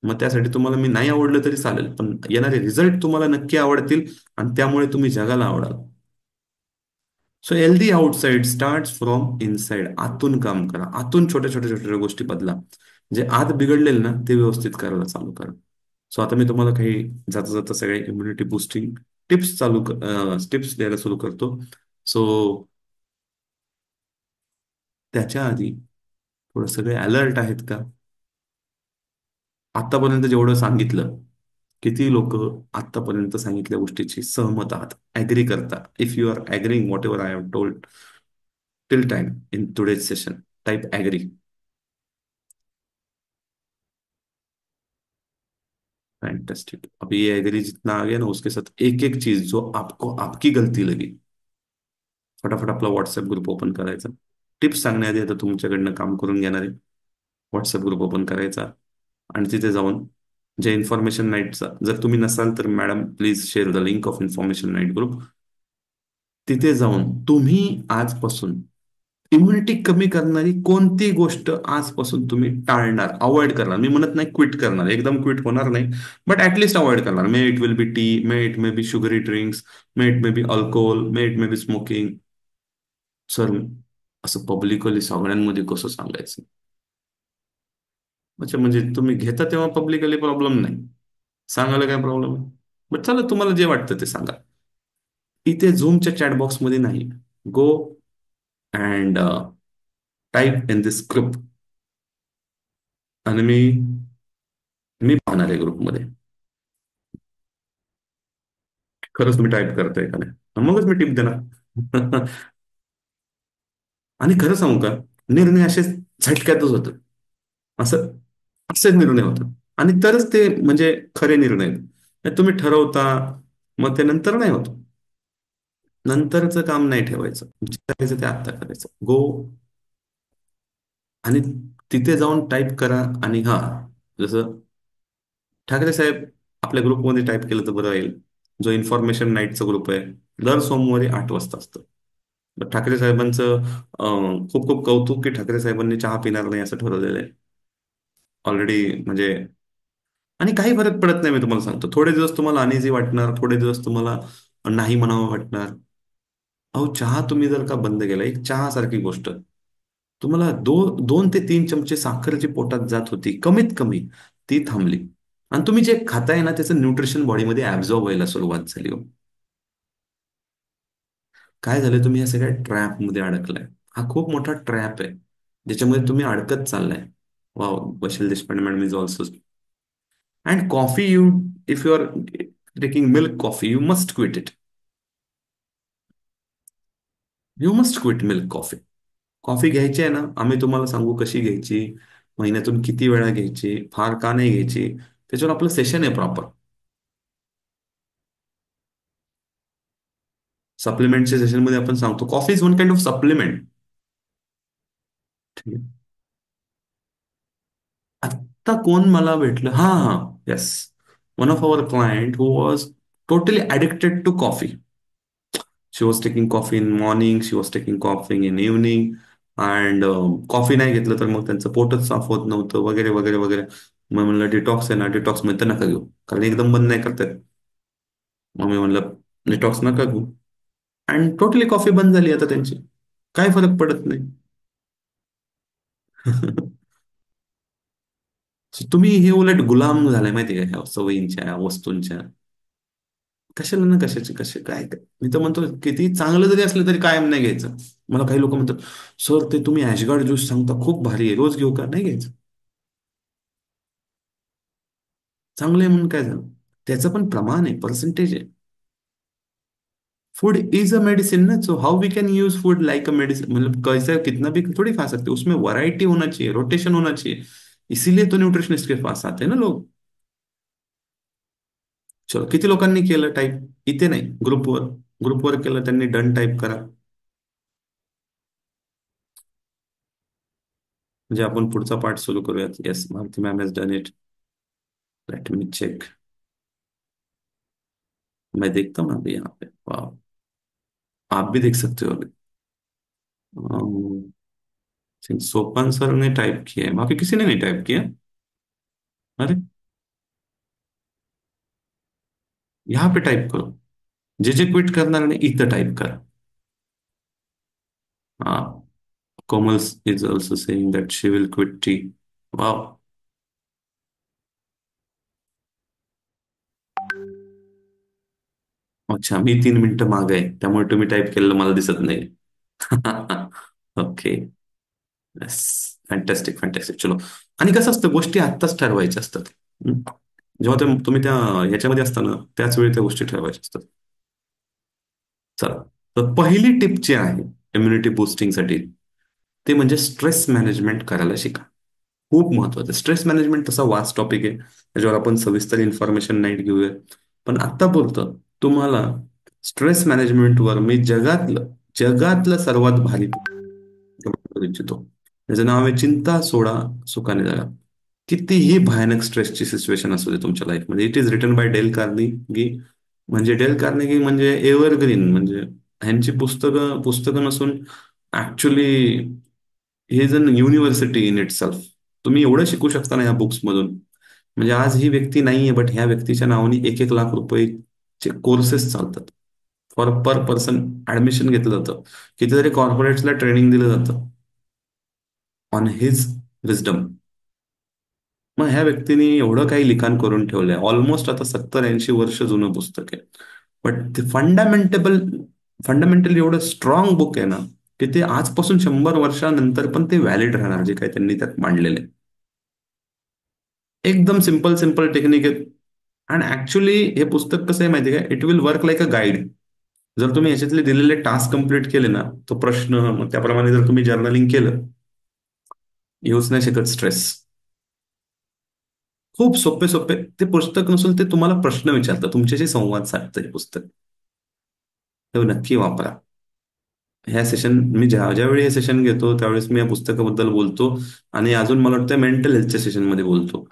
मग त्यासाठी तुम्हाला मी नाही आवडलं तरी चालेल, पण येणारे रिझल्ट तुम्हाला नक्की आवडतील, आणि त्यामुळे तुम्ही जगाला आवडाल. So healthy outside start from inside. आतून काम करा, आतून छोट्या छोट्या छोट्या गोष्टी बदला. जे आत बिघडलेलं ना ते व्यवस्थित करायला चालू करा. सो आता मी तुम्हाला काही जाता जाता सगळे इम्युनिटी बुस्टिंग टिप्स द्यायला सुरू करतो. सो त्याच्या आधी थोडं सगळे अलर्ट आहेत का? आतापर्यंत जेवढं सांगितलं, किती लोक आतापर्यंत सांगितल्या गोष्टीची सहमत आहात, ऍग्री करता? If you are agreeing whatever I have told till time in today's session, type agree. Fantastic. अभी ये एग्री जितना आ गया ना, उसके साथ एक एक चीज जो आपको आपकी गलती लगी, फटाफट आपला व्हॉट्सअप ग्रुप ओपन करायचा. टिप्स सांगण्याआधी आता तुमच्याकडनं काम करून घेणारे व्हॉट्सअप ग्रुप ओपन करायचा, आणि तिथे जाऊन जे इन्फॉर्मेशन नाईटचा, जर तुम्ही नसाल तर madam please share the link of information night group. तिथे जाऊन तुम्ही आजपासून इम्युनिटी कमी करणारी कोणती गोष्ट आजपासून तुम्ही टाळणार, अवॉइड करणार. मी म्हणत नाही क्विट करणार, एकदम क्विट होणार नाही, बट ऍटलिस्ट अवॉइड करणार. May it will be T, may it may be sugary drinks, may it may be alcohol, may it may be smoking. Sir, असं पब्लिकली सगळ्यांमध्ये कसं सांगायचं? अच्छा, म्हणजे तुम्ही घेता तेव्हा पब्लिकली प्रॉब्लेम नाही, सांगायला काय प्रॉब्लेम आहे? बट चला, तुम्हाला जे वाटतं ते सांगा. इथे झूमच्या चॅटबॉक्समध्ये नाही, go and type in this group. आणि मी पाहणार आहे ग्रुपमध्ये खरंच तुम्ही टाईप करताय का नाही, मगच मी टिप देणार. आणि खरं सांगू का, निर्णय असे झटक्यातच होतात. असं असेच निर्णय होतात, आणि तरच ते म्हणजे खरे निर्णय आहेत. नाही तुम्ही ठरवता, मग ते नंतर नाही होत. नंतरचं काम नाही ठेवायचं, जे करायचं ते आत्ता करायचं. गो आणि तिथे जाऊन टाईप करा. आणि हा, जसं ठाकरे साहेब, आपल्या ग्रुपमध्ये टाईप केलं तर बरं राहील. जो इन्फॉर्मेशन नाईटचा ग्रुप आहे, दर सोमवारी 8 वाजता असतं. ठाकरे साहेबांचं खूप खूप कौतुक की ठाकरे साहेबांनी चहा पिणार नाही असं ठरवलेलं आहे ऑलरेडी. म्हणजे आणि काही फरक पडत नाही, मी तुम्हाला सांगतो. थोडे दिवस तुम्हाला अनइझी वाटणार, थोडे दिवस तुम्हाला नाही म्हणावं वाटणार. अहो, चहा तुम्ही जर का बंद केला, एक चहा सारखी गोष्ट, तुम्हाला 2 ते 3 चमचे साखर जी पोटात जात होती कमीत कमी, ती थांबली. आणि तुम्ही जे खाताय ना त्याचं न्यूट्रिशन बॉडीमध्ये ऍब्झॉर्ब व्हायला सुरुवात झाली हो. काय झालं, तुम्ही या सगळ्या ट्रॅपमध्ये अडकलाय. हा खूप मोठा ट्रॅप आहे ज्याच्यामध्ये तुम्ही अडकत चाललाय. Wow, Vaishali Deshpande madam is also. And coffee, if you are taking milk coffee, you must quit it. You must quit milk coffee. Coffee घ्यायची आहे ना, आम्ही तुम्हाला सांगू कशी घ्यायची, महिन्यातून किती वेळा घ्यायची, फार का नाही घ्यायची, त्याच्यावर आपलं सेशन आहे प्रॉपर. सप्लिमेंटच्या सेशनमध्ये आपण सांगतो coffee is one kind of supplement. ठीक आहे. आत्ता कोण मला भेटलं, हा हा, yes, one of our client who was totally addicted to coffee. She was taking coffee in morning, she was taking coffee in evening. And coffee नाही घेतलं तर मग त्यांचं पोटच साफ होत नव्हतं, वगैरे वगैरे वगैरे. मग म्हणलं डिटॉक्स आहे ना, डिटॉक्स मध्ये तर नका घेऊ, कारण एकदम बंद नाही करतात. मग मी म्हणलं डिटॉक्स नका घेऊ. अँड टोटली कॉफी बंद झाली आता त्यांची. काय फरक पडत नाही. तुम्ही हे उलट गुलाम झालाय माहिती आहे का ह्या सवयींच्या, ह्या वस्तूंच्या. कशाला ना कशाचे कसे काय काय. मी तर म्हणतो किती चांगलं जरी असलं तरी कायम नाही घ्यायचं. मला काही लोक म्हणतात, सर ते तुम्ही ॲशगार्ड ज्यूस सांगता खूप भारी आहे, रोज घेऊ का? नाही घ्यायचं. चांगलं आहे म्हणून काय झालं, त्याचं पण प्रमाण आहे, पर्सेंटेज आहे. फूड इज अ मेडिसिन ना, so how we can use food like a medicine, मतलब कैसे कितना भी थोड़ी खा सकते, उसमें वैरायटी होना चाहिए, रोटेशन होना चाहिए. इसीलिए तो न्यूट्रिशनिस्ट के पास आते हैं ना लोग. चलो, किती लोकांनी केलं टाईप इथे नाही, ग्रुपवर. ग्रुपवर केलं त्यांनी, डन टाईप करा. म्हणजे आपण पुढचा पार्ट सुरू करूयात. Yes, Maruti ma'am has done it. Let me check. मैं देखता हूँ ना अभी यहाँ पे, वाह, आप भी देख सकते हो अभी. सोपान सर ने टाइप किया है, बाकी किसी ने नहीं टाइप किया. अरे, यहाँ पे टाइप करो. जे जे क्विट करणार नाही इथं टाइप करा. हाँ, Komal is also saying that she will quit tea. वाह. अच्छा, मी 3 मिनिटं मागे आहे त्यामुळे तुम्ही टाईप केलेलं मला दिसत नाही. ओके. येस. फॅन्टॅस्टिक फॅन्टॅस्टिक, चलो. आणि कसं असतं, गोष्टी आत्ताच ठरवायच्या असतात. हं? जेव्हा तुम्ही त्या ह्याच्यामध्ये असताना त्याच वेळी त्या गोष्टी ठरवायच्या असतात. चला, तर पहिली टिप जी आहे इम्युनिटी बुस्टिंगसाठी, ते म्हणजे स्ट्रेस मॅनेजमेंट करायला शिका. खूप महत्वाचं. स्ट्रेस मॅनेजमेंट तसा वास्ट टॉपिक आहे, त्याच्यावर आपण सविस्तर इन्फॉर्मेशन नाही घेऊया. पण आत्ता बोलतो तुम्हाला, स्ट्रेस मॅनेजमेंटवर मी जगातलं जगातलं सर्वात भारी करू इच्छितो. त्याचं नाव आहे चिंता सोडा, सुखाने जगा. कितीही भयानक स्ट्रेसची सिच्युएशन असू दे तुमच्या लाईफमध्ये, it is written by Dale Carnegie. म्हणजे डेल कार्नेगी म्हणजे एव्हरग्रीन, म्हणजे ह्यांची पुस्तकं पुस्तकं नसून actually he is an university in itself. तुम्ही एवढं शिकू शकता ना ह्या बुक्समधून. म्हणजे आज ही व्यक्ती नाहीये, बट ह्या व्यक्तीच्या नावाने 1-1 लाख रुपयेचे कोर्सेस चालतात. फॉर पर पर्सन ऍडमिशन घेतलं जातं. कितीतरी कॉर्पोरेट्सला ट्रेनिंग दिलं जातं ऑन हिज विजडम. मग ह्या व्यक्तीने एवढं काही लिखाण करून ठेवलंय, ऑलमोस्ट आता 70-80 वर्ष जुनं पुस्तक आहे. बट ते फंडामेंटली एवढं स्ट्रॉंग बुक आहे ना, की ते आजपासून 100 वर्षानंतर पण ते व्हॅलिड राहणार, जे काही त्यांनी त्यात मांडलेलं आहे. एकदम सिंपल सिंपल टेक्निक आहे. आणि ऍक्च्युली हे पुस्तक कसं आहे माहिती आहे का, it will work like a guide. जर तुम्ही याच्यातले दिलेले टास्क कम्प्लीट केले ना, तो प्रश्न मग त्याप्रमाणे जर तुम्ही जर्नलिंग केलं, येऊच नाही शकत स्ट्रेस. खूप सोपे सोपे. ते पुस्तक नसून ते तुम्हाला प्रश्न विचारतं, तुमच्याशी संवाद साधतं हे पुस्तक. ते नक्की वापरा. ह्या सेशन मी ज्यावेळी हे सेशन घेतो त्यावेळेस मी या पुस्तकाबद्दल बोलतो. आणि अजून मला वाटतं मेंटल हेल्थच्या सेशनमध्ये बोलतो.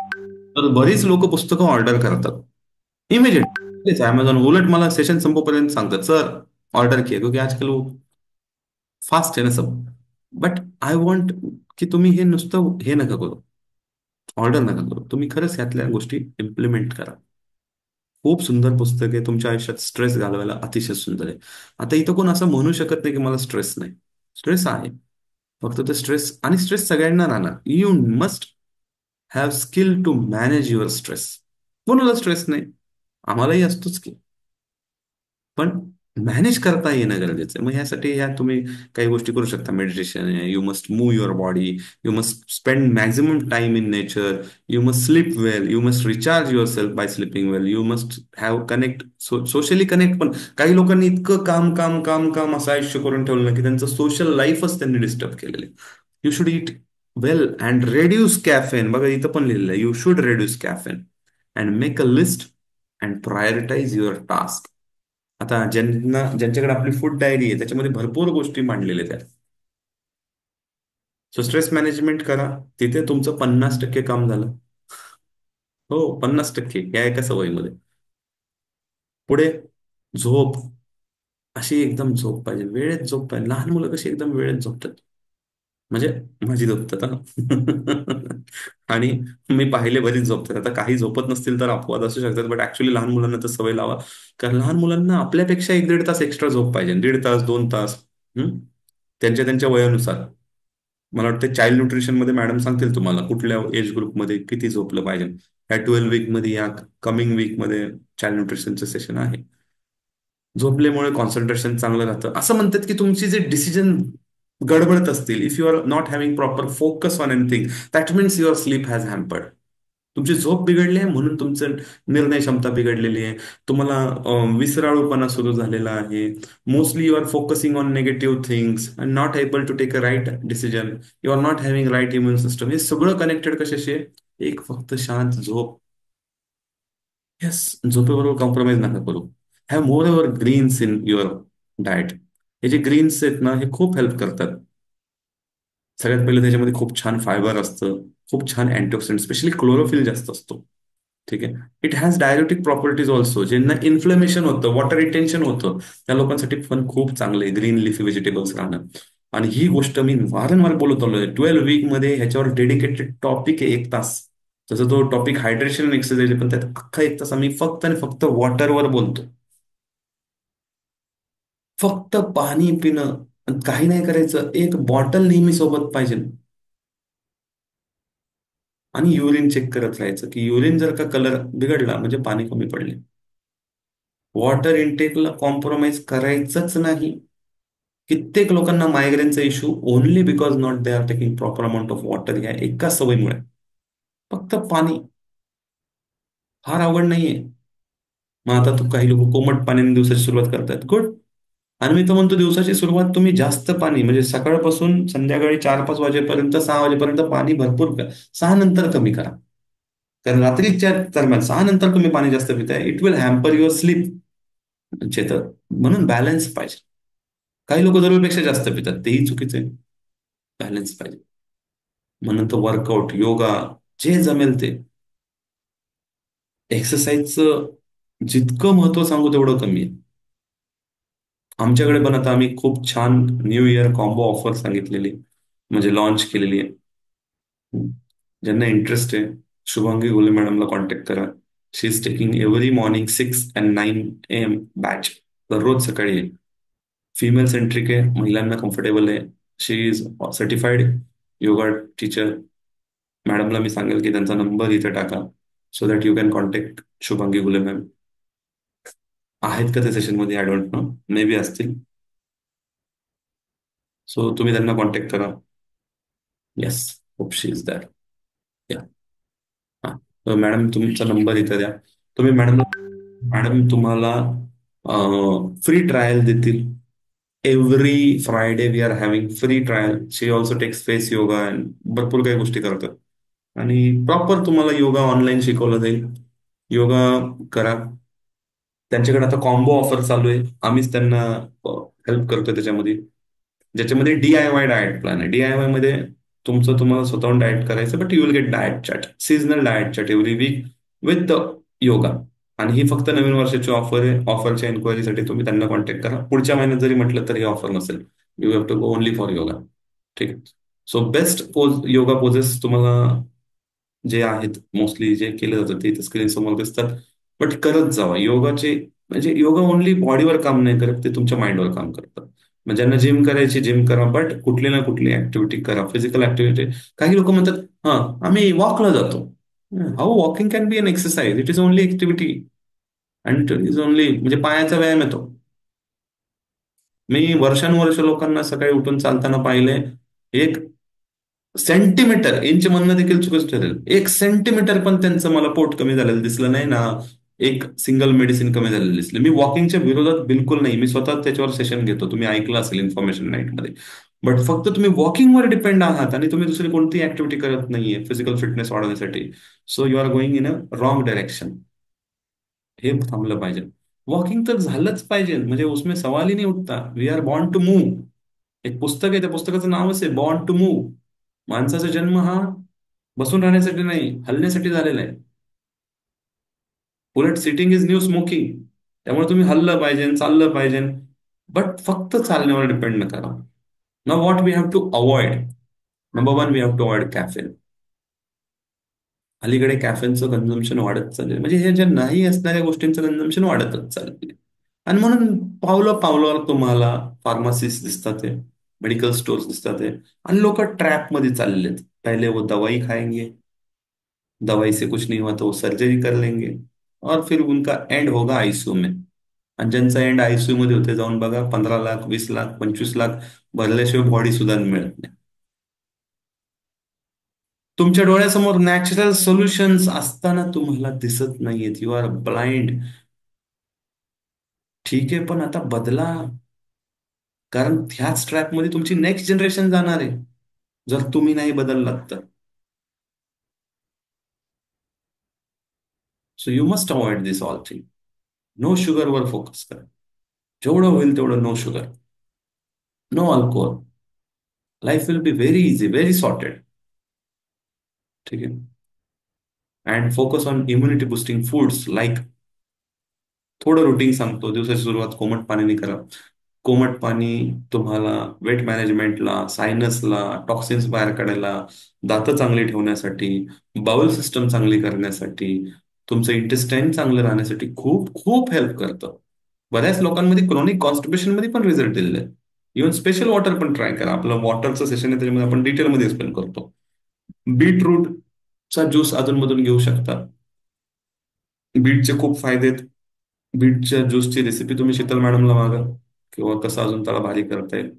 तर बरीच लोक पुस्तकं ऑर्डर करतात. इमिजिएट अमेझॉन उलट मला सेशन संपोपर्यंत सांगतात, सर ऑर्डर किया, क्योंकि आजकाल वो फास्ट आहे ना सब. बट आय वॉन्ट की तुम्ही हे नुसतं हे नका करू, ऑर्डर नका करू, तुम्ही खरंच यातल्या गोष्टी इम्प्लिमेंट करा. खूप सुंदर पुस्तक आहे, तुमच्या आयुष्यात स्ट्रेस घालवायला अतिशय सुंदर आहे. आता इथं कोण असं म्हणू शकत नाही की मला स्ट्रेस नाही. स्ट्रेस आहे, फक्त ते स्ट्रेस, आणि स्ट्रेस सगळ्यांना राहणार. You must have skill to manage your stress. कोणाला स्ट्रेस नाही? आम्हालाही असतोच की. पण मॅनेज करता येणं गरजेचं आहे. मग ह्यासाठी ह्या तुम्ही काही गोष्टी करू शकता. मेडिटेशन आहे, you must move your body, you must spend maximum time in nature, you must sleep well, you must recharge yourself by sleeping well, you must have connect, socially connect. पण काही लोकांनी इतकं काम काम काम काम असं आयुष्य करून ठेवलं ना की त्यांचं सोशल लाईफच त्यांनी डिस्टर्ब केलेलं आहे. You should eat well and reduce caffeine. बघा इथं पण लिहिलेलं आहे, you should reduce caffeine and make a list and prioritise your task. आता ज्यांच्याकडे आपली फूड डायरी आहे त्याच्यामध्ये भरपूर गोष्टी मांडलेल्या आहेत. सो स्ट्रेस मॅनेजमेंट करा, तिथे तुमचं 50% काम झालं. हो, 50% या एका सवयीमध्ये. पुढे झोप, अशी एकदम झोप पाहिजे, वेळेत झोप पाहिजे. लहान मुलं कशी एकदम वेळेत झोपतात, म्हणजे माझी झोपतात हा. आणि मी पाहिले बरीच झोपतात. आता काही झोपत नसतील तर अपवाद असू शकतात, बट ऍक्च्युली लहान मुलांना तर सवय लावा. कारण लहान मुलांना आपल्यापेक्षा 1-1.5 तास एक्स्ट्रा झोप पाहिजे, 1.5 तास 2 तास. हम्म? त्यांच्या त्यांच्या वयानुसार. मला वाटतं चाइल्ड न्यूट्रिशन मध्ये मॅडम सांगतील तुम्हाला कुठल्या एज ग्रुपमध्ये किती झोपलं पाहिजे. या 12 वीक मध्ये या कमिंग वीक मध्ये चाइल्ड न्यूट्रिशनचं सेशन आहे. झोपल्यामुळे कॉन्सन्ट्रेशन चांगलं राहतं. असं म्हणतात की तुमची जे डिसिजन गडबडत असतील, if you are not having proper focus on anything, that means your sleep has hampered. तुमची झोप बिघडली आहे म्हणून तुमचं निर्णय क्षमता बिघडलेली आहे. तुम्हाला विसराळूपणा सुरू झालेला आहे. Mostly you are focusing on negative things and not able to take a right decision. You are not having right immune system. हे सगळं कनेक्टेड कशाशी आहे? एक फक्त शांत झोप. येस, झोपेबरोबर कॉम्प्रोमाइज नका करू. Have more evergreens in your diet. हे जे ग्रीन्स आहेत ना, हे खूप हेल्प करतात. सगळ्यात पहिले त्याच्यामध्ये खूप छान फायबर असतं, खूप छान अँटीऑक्सिडंट, स्पेशली क्लोरोफिल जास्त असतो. ठीक आहे. It has diuretic properties also. ज्यांना इन्फ्लेमेशन होतं, वॉटर रिटेन्शन होतं, त्या लोकांसाठी पण खूप चांगले ग्रीन लिफी व्हेजिटेबल्स राहणं. आणि ही गोष्ट मी वारंवार बोलत आलोय, 12 वीक मध्ये ह्याच्यावर डेडिकेटेड टॉपिक आहे 1 तास. तसं तो टॉपिक हायड्रेशन एक्सरसाइज आहे, पण त्यात अख्खा 1 तास आम्ही फक्त आणि फक्त वॉटरवर बोलतो. फक्त पाणी पिणं आणि काही नाही करायचं. एक बॉटल नेहमी सोबत पाहिजे. आणि युरिन चेक करत राहायचं की युरिन जर का कलर बिघडला म्हणजे पाणी कमी पडले. वॉटर इनटेकला कॉम्प्रोमाइज करायचंच नाही. कित्येक लोकांना मायग्रेनचा issue only because not they are taking proper amount of water, या एका सवयीमुळे. फक्त पाणी. फार आवड नाहीये. मग आता तू काही लोक कोमट पाण्याने दिवसाची सुरुवात करतात, गुड. आणि मी तर म्हणतो दिवसाची सुरुवात तुम्ही जास्त पाणी, म्हणजे सकाळपासून संध्याकाळी 4-5 वाजेपर्यंत, 6 वाजेपर्यंत पाणी भरपूर प्या. 6 नंतर कमी करा. कारण रात्रीच्या दरम्यान 6 नंतर तुम्ही पाणी जास्त पिताय, it will hamper your sleep. तर म्हणून बॅलन्स पाहिजे. काही लोक जरुरीपेक्षा जास्त पितात, तेही चुकीचं आहे. बॅलन्स पाहिजे. म्हणून तर वर्कआउट, योगा, जे जमेल ते. एक्सरसाइजचं जितकं महत्व सांगू तेवढं कमी आहे. आमच्याकडे पण आता आम्ही खूप छान न्यू इयर कॉम्बो ऑफर सांगितलेली, म्हणजे लॉन्च केलेली आहे. ज्यांना इंटरेस्ट आहे, शुभांगी घोले मॅडमला कॉन्टॅक्ट करा. She is taking every morning 6 and 9 AM batch. दररोज सकाळी आहे. फिमेल सेंट्रिक आहे, महिलांना कम्फर्टेबल आहे. She is certified yoga teacher. मॅडमला मी सांगेल की त्यांचा नंबर इथे टाका, so that you can contact Shubhangi Ghule ma'am. आहेत का त्या सेशनमध्ये? I don't know, maybe असतील. सो तुम्ही त्यांना कॉन्टॅक्ट करा. Yes, hope she is that. Yeah. हां, मॅडम तुमचा नंबर इथे द्या. तुम्ही मॅडम, मॅडम तुम्हाला फ्री ट्रायल देतील. Every Friday we are having free trial. She also takes face yoga and भरपूर काही गोष्टी करतात. आणि प्रॉपर तुम्हाला योगा ऑनलाईन शिकवलं जाईल. योगा करा. त्यांच्याकडे आता कॉम्बो ऑफर चालू आहे, आम्हीच त्यांना हेल्प करतो त्याच्यामध्ये. ज्याच्यामध्ये DIY डाएट प्लॅन आहे. DIY मध्ये तुमचं तुम्हाला स्वतःहून डाएट करायचं, but you will get diet chart, seasonal diet chart every week with the yoga. आणि ही फक्त नवीन वर्षाची ऑफर आहे. ऑफरच्या एन्क्वायरीसाठी तुम्ही त्यांना कॉन्टॅक्ट करा. पुढच्या महिन्यात जरी म्हटलं तरी ऑफर नसेल. You have to go only for yoga. ठीक आहे. So best pose yoga poses तुम्हाला जे आहेत मोस्टली जे केलं जातं ते स्क्रीन समोर दिसतात. बट करत जावा योगाचे. म्हणजे योगा ओनली बॉडीवर काम नाही करत, ते तुमच्या माइंडवर काम करतं. मग ज्यांना जिम करायची जिम करा, बट कुठली ना कुठली ऍक्टिव्हिटी करा, फिजिकल ऍक्टिव्हिटी. काही लोक म्हणतात, हा आम्ही वॉकला जातो. How walking can be an exercise, it is only activity. And it is only म्हणजे पायाचा व्यायाम येतो. मी वर्षानुवर्ष लोकांना सकाळी उठून चालताना पाहिले. एक सेंटीमीटर, इंच म्हणणं देखील चुकीचं ठरेल, 1 सेंटीमीटर पण त्यांचं मला पोट कमी झालेलं दिसलं नाही ना. एक सिंगल मेडिसिन कमी झालेलं दिसलं. मी वॉकिंगच्या विरोधात बिलकुल नाही, मी स्वतः त्याच्यावर सेशन घेतो, तुम्ही ऐकलं असेल इन्फॉर्मेशन नाईटमध्ये. बट फक्त तुम्ही वॉकिंगवर डिपेंड आहात आणि तुम्ही दुसरी कोणती ऍक्टिव्हिटी करत नाहीये फिजिकल फिटनेस वाढवण्यासाठी. So you are going in a wrong direction. हे थांबलं पाहिजे. वॉकिंग तर झालंच पाहिजे, म्हणजे उसमें सवाल ही नाही उठता. We are born to move. एक पुस्तक आहे, त्या पुस्तकाचं नावच आहे बॉर्न टू मूव्ह. माणसाचा जन्म हा बसून राहण्यासाठी नाही, हलण्यासाठी झालेला आहे. उलट सिटिंग इज न्यू स्मोकिंग. त्यामुळे तुम्ही हल्लं पाहिजे, चाललं पाहिजे. बट फक्त चालण्यावर डिपेंड न करा. Now what we have to avoid. Number one, we have to avoid caffeine. अलीकडे कॅफेनचं कन्झम्पशन वाढत चाललंय, म्हणजे हे ज्या नाही असणाऱ्या गोष्टींचं कन्झम्पन वाढतच चाललंय. आणि म्हणून पावलं पावलावर तुम्हाला फार्मसीज दिसतात आहे, मेडिकल स्टोर्स दिसतात आहे. आणि लोक ट्रॅप मध्ये चाललेत. पहिले वो दवाई खाएंगे, दवाई से कुछ नहीं हुआ तो वो सर्जरी कर लेंगे, और फिर उनका एंड होगा आयसीयू में. आणि ज्यांचा एंड आयसीयू मध्ये होते जाऊन बघा, 15 लाख, 20 लाख, 25 लाख भरल्याशिवाय बॉडी सुद्धा मिळत नाही. तुमच्या डोळ्यासमोर नॅचरल सोल्युशन्स असताना तुम्हाला दिसत नाहीयेत, यू आर ब्लाइंड. ठीक आहे, पण आता बदला. कारण ह्याच ट्रॅपमध्ये तुमची नेक्स्ट जनरेशन जाणार आहे, जर तुम्ही नाही बदललात तर. So you must avoid this all thing. No शुगरवर फोकस करा. जेवढं होईल तेवढं no sugar, no alcohol. Life will be very easy, very sorted. ठीक आहे. And focus on immunity boosting foods like. थोडं रुटीन सांगतो. दिवसाची सुरुवात कोमट पाण्याने करा. कोमट पाणी तुम्हाला वेट मॅनेजमेंटला, सायनसला, टॉक्सिन्स बाहेर काढायला, दातं चांगली ठेवण्यासाठी, बाउल सिस्टम चांगली करण्यासाठी, तुमचं इंटेस्टाईन चांगलं राहण्यासाठी खूप खूप हेल्प करतं. बऱ्याच लोकांमध्ये क्रोनिक कॉन्स्टिपेशन मध्ये पण रिझल्ट दिलेले आहेत. इव्हन स्पेशल वॉटर पण ट्राय करा. आपलं वॉटरचं सेशन आहे, त्याच्यामध्ये आपण डिटेलमध्ये एक्सप्लेन करतो. बीटरूटचा ज्यूस अधूनमधून घेऊ शकता. बीटचे खूप फायदे आहेत. बीटच्या ज्यूसची रेसिपी तुम्ही शीतल मॅडमला मागा, किंवा कसं अजून त्याला भारी करता येईल.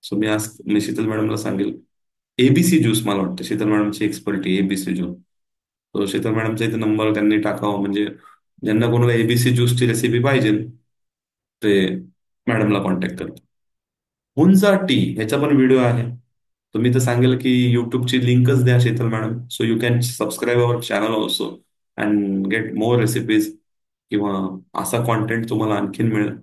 सो मी शीतल मॅडमला सांगेल. एबीसी ज्यूस मला वाटतं शीतल मॅडमची एक्सपर्टी, एबीसी ज्यूस. तो शीतल मॅडमचा इथे नंबर त्यांनी टाकावा, म्हणजे ज्यांना कोणाला एबीसी ज्यूसची रेसिपी पाहिजे ते मॅडमला कॉन्टॅक्ट करतो. हुंजा टी ह्याचा पण व्हिडिओ आहे. तुम्ही तर सांगेल की युट्यूबची लिंकच द्या Sheetal madam, so you can subscribe our channel also and get more recipes, किंवा असा कॉन्टेंट तुम्हाला आणखीन मिळेल.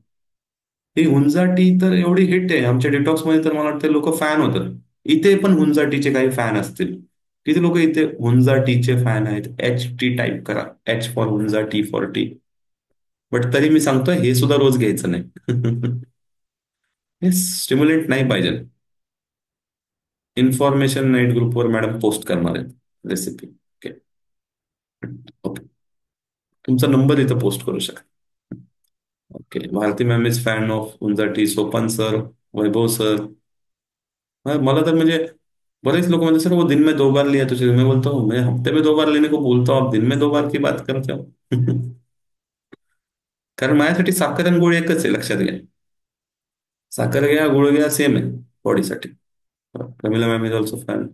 ही हुंजा टी तर एवढी हिट आहे आमच्या डिटॉक्स मध्ये, तर मला वाटतं लोक फॅन होतात. इथे पण हुंजा टीचे काही फॅन असतील. किती लोक इथे हुंजा टीचे फॅन आहेत? HT टाईप करा, H for Hunza, T for T. But तरी मी सांगतोय, हे सुद्धा रोज घ्यायचं नाही. हे स्टिम्युलेंट नाही पाहिजे. इन्फॉर्मेशन नाईट ग्रुपवर मॅडम पोस्ट करणार आहेत रेसिपी. ओके. ओके. तुमचा नंबर इथं पोस्ट करू शकता. Okay. Bharti ma'am is fan of Hunza tea. Sopan sir, Vaibhav sir. मला तर म्हणजे बरेच लोक म्हणते, सर वो दिन में 2 बार लिया तो मैं बोलता हूँ, मैं हफ्ते में 2 बार लेने को बोलता हूँ, आप दिन में 2 बार की बात करते हो. कारण माझ्यासाठी साखर आणि गुळ एकच आहे, लक्षात घ्या. साखर घ्या, गुळ घ्या, सेम आहे बॉडीसाठी. Pramila ma'am is also fan.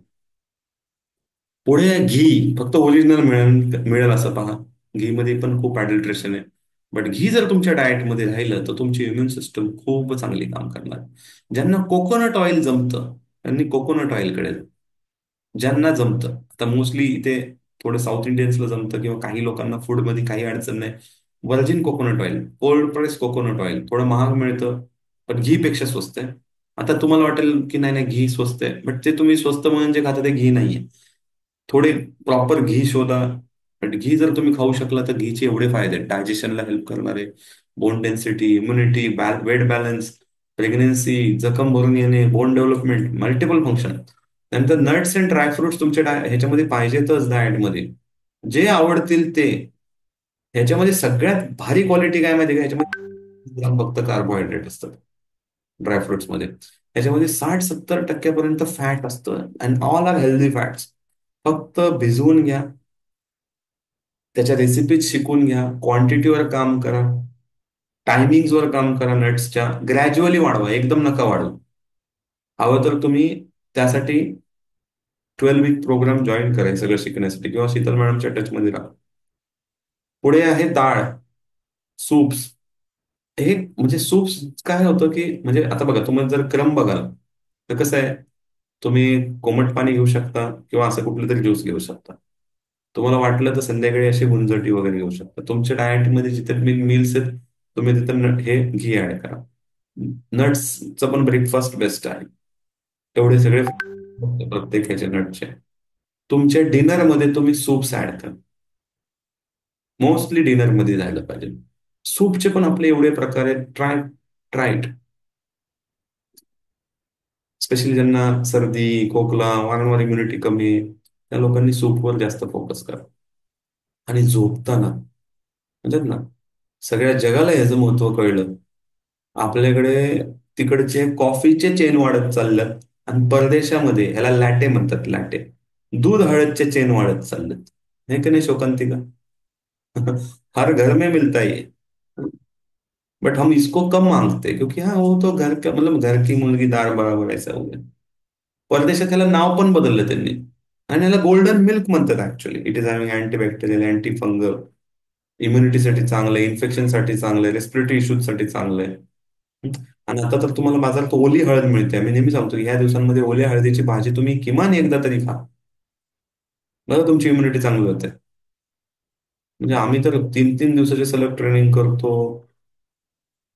पुढे घी फक्त ओरिजिनल मिळेल मिळेल असं पहा. घी मध्ये पण खूप अडल्ट्रेशन आहे. बट घी जर तुमच्या डाएटमध्ये राहिलं तर तुमची इम्युन सिस्टम खूप चांगली काम करणार. ज्यांना कोकोनट ऑइल जमतं त्यांनी कोकोनट ऑइलकडे, ज्यांना जमतं. आता मोस्टली इथे थोडं साऊथ इंडियन्सला जमतं, किंवा काही लोकांना फूडमध्ये काही अडचण नाही. Virgin coconut oil, cold press coconut oil थोडं महाग मिळतं, पण घी पेक्षा स्वस्त आहे. आता तुम्हाला वाटेल की नाही नाही घी स्वस्त आहे, बट ते तुम्ही स्वस्त म्हणून जे खाता ते घी नाहीये. थोडे प्रॉपर घी शोधा. बट घी जर तुम्ही खाऊ शकला तर घीचे एवढे फायदे आहेत. डायजेशनला हेल्प करणारे, bone density, immunity, weight balance, pregnancy, जखम भरून येणे, बोन डेव्हलपमेंट, मल्टिपल फंक्शन. नंतर नट्स अँड ड्रायफ्रुट्स तुमच्या ह्याच्यामध्ये पाहिजेतच डाएटमध्ये. जे आवडतील ते. ह्याच्यामध्ये सगळ्यात भारी क्वालिटी काय माहिती का, ह्याच्यामध्ये ग्राम फक्त कार्बोहायड्रेट असतात ड्रायफ्रुट्समध्ये. ह्याच्यामध्ये 60-70% फॅट असतं, and all are healthy fats. फक्त भिजवून घ्या, त्याच्या रेसिपीज शिकून घ्या, क्वांटिटीवर काम करा, टायमिंगवर काम करा, नट्सच्या ग्रॅज्युअली वाढवा, एकदम नका वाढवू. हवं तर तुम्ही त्यासाठी 12 वीक प्रोग्राम जॉईन करायचं सगळं शिकण्यासाठी, किंवा शीतल मॅडमच्या टचमध्ये राहा. पुढे आहे डाळ, सूप्स. हे म्हणजे सूप्स काय होतं की, म्हणजे आता बघा, तुम्ही जर क्रम बघाल तर कसं आहे, तुम्ही कोमट पाणी घेऊ शकता किंवा असं कुठलं तरी ज्यूस घेऊ शकता. तुम्हाला वाटलं तर संध्याकाळी अशी गुंजटी वगैरे घेऊ शकता. तुमच्या डाएटमध्ये जिथे मील्स आहेत, तुम्ही तिथे हे घी ऍड करा. नट्सचं पण ब्रेकफास्ट बेस्ट आहे. तेवढे सगळे प्रत्येक ह्याचे नटचे. तुमच्या डिनरमध्ये तुम्ही सूप्स ऍड करा. मोस्टली डिनरमध्ये जायला पाहिजे. सूपचे पण आपले एवढे प्रकार आहेत. ट्राय स्पेशली ज्यांना सर्दी, खोकला, वारंवार इम्युनिटी कमी आहे, त्या लोकांनी सूपवर जास्त फोकस करा. आणि झोपताना म्हणतात ना, सगळ्या जगाला याचं महत्व कळलं. आपल्याकडे तिकडचे कॉफीचे चेन वाढत चालल्यात, आणि परदेशामध्ये ह्याला लॅटे म्हणतात, लॅटे. दूध हळदचे चेन वाढत चाललेत. हे की नाही शोकांतिका? हर घर में मिलता ही है, बट हम इसको कम मांगते, क्योंकि हाँ वो तो घर का, मतलब घर की मुलगी दार बराबर ऐसा हो गया. परदेशात त्याला नाव पण बदललं त्यांनी, आणि याला गोल्डन मिल्क म्हणतात actually. It is having antibacterial, anti fungal, इम्युनिटीसाठी चांगलं आहे, इन्फेक्शनसाठी चांगलं आहे, रेस्पिरेटरी इश्यूजसाठी चांगलं आहे. आणि आता तर तुम्हाला बाजारात ओली हळद मिळते. मी नेहमी सांगतो की ह्या दिवसांमध्ये ओल्या हळदीची भाजी तुम्ही किमान एकदा तरी खा. बघा तुमची इम्युनिटी चांगली होते. म्हणजे आम्ही तर 3-3 दिवसाचे सलग ट्रेनिंग करतो.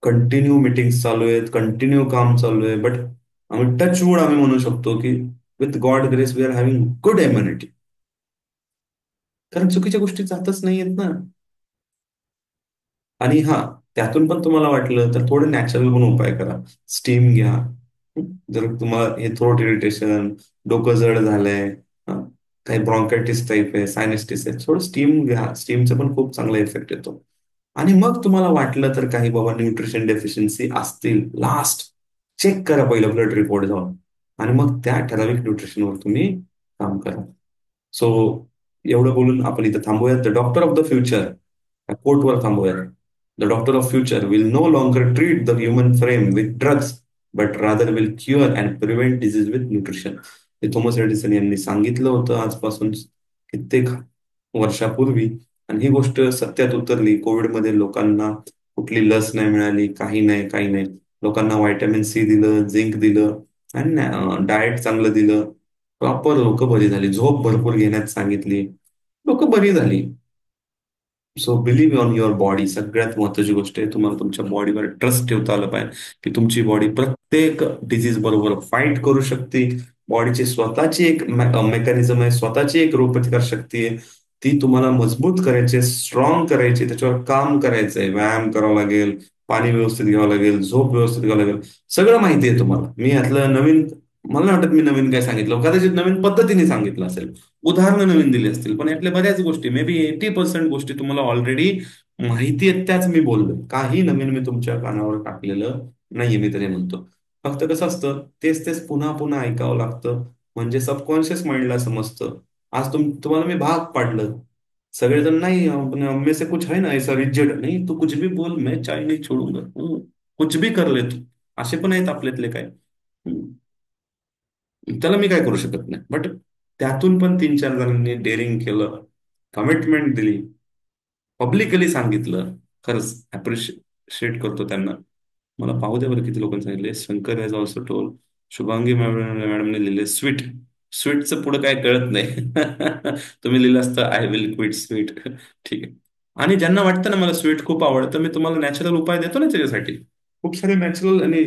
कंटिन्यू मीटिंग्स चालू आहेत, कंटिन्यू काम चालू आहे, बट आम्ही टच वूड आम्ही म्हणू शकतो की with God grace we are having good immunity. कारण चुकीच्या गोष्टी जातच नाहीयेत ना. आणि हा, त्यातून पण तुम्हाला वाटलं तर थोडे नॅचरल पण उपाय करा. स्टीम घ्या. जर तुम्हाला हे थ्रोट इरिटेशन, डोकं जड झालंय, हं, काही ब्रॉन्कायटिस टाईप आहे, सायनेस्टिस आहे, थोडं स्टीम घ्या. स्टीमचा पण खूप चांगला इफेक्ट येतो. आणि मग तुम्हाला वाटलं तर काही बाबा न्यूट्रिशन डेफिशियन्सी असतील, लास्ट चेक करा पहिलं ब्लड रिपोर्ट जाऊन, आणि मग त्या ठराविक न्यूट्रिशनवर तुम्ही काम करा. सो एवढं बोलून आपण इथं थांबूयात. The doctor of the future, कोर्टवर थांबूयात. The doctor of future will no longer treat the human frame with drugs, but rather will cure and prevent disease with nutrition. हे थॉमस एडिसन यांनी सांगितलं होतं आजपासून कित्येक वर्षापूर्वी. आणि ही गोष्ट सत्यात उतरली. कोविडमध्ये लोकांना कुठली लस नाही मिळाली, काही नाही, काही नाही. लोकांना व्हायटॅमिन सी दिलं, झिंक दिलं, आणि डाएट चांगलं दिलं. प्रॉपर लोक बरी झाली. झोप भरपूर घेण्यात सांगितली, लोक बरी झाली. So believe on your body. सगळ्यात महत्वाची गोष्ट आहे, तुम्हाला तुमच्या बॉडीवर ट्रस्ट ठेवता आलं पाहिजे की तुमची बॉडी प्रत्येक डिझीज बरोबर फाईट करू शकते. बॉडीची स्वतःची एक मेकॅनिझम आहे, स्वतःची एक रोगप्रतिकार शक्ती आहे. ती तुम्हाला मजबूत करायची, स्ट्रॉंग करायची, त्याच्यावर काम करायचंय. व्यायाम करावा लागेल, पाणी व्यवस्थित घ्यावं लागेल, झोप व्यवस्थित घ्यावं लागेल. सगळं माहिती आहे तुम्हाला. मी यातलं नवीन, मला नाही वाटत मी नवीन काय सांगितलं. कदाचित नवीन पद्धतीने सांगितलं असेल, उदाहरणं नवीन दिली असतील, पण यातल्या बऱ्याच गोष्टी, मे बी 80% गोष्टी तुम्हाला ऑलरेडी माहिती आहेत, त्याच मी बोललो. काही नवीन मी तुमच्या कानावर टाकलेलं नाहीये, मी तरी म्हणतो. फक्त कसं असतं, तेच तेच पुन्हा पुन्हा ऐकावं लागतं, म्हणजे सबकॉन्शियस माइंडला समजतं. आज तुम्हाला मी भाग पाडलं. सगळेजण नाही, में से कुछ है ना ऐसा रिजिड, नाही तू कुछ भी बोल, मैं चाय नहीं छोडूंगा, कुछ भी कर ले तू. असे पण आहेत आपल्यातले काय. त्याला मी काय करू शकत नाही. बट त्यातून पण 3-4 जणांनी डेअरिंग केलं, कमिटमेंट दिली, पब्लिकली सांगितलं. खरंच अप्रिशिएट करतो त्यांना. मला पाहू द्या बरं किती लोकांनी सांगितले. Shankar has also told. Shubhangi मॅडमने लिहिले स्वीट. स्वीटचं पुढे काय कळत नाही. तुम्ही लिहिलं असतं आय विल क्विट स्वीट. ठीक आहे. आणि ज्यांना वाटतं ना मला स्वीट खूप आवडतं, मी तुम्हाला नॅचरल उपाय देतो ना त्याच्यासाठी. खूप सारे नॅचरल आणि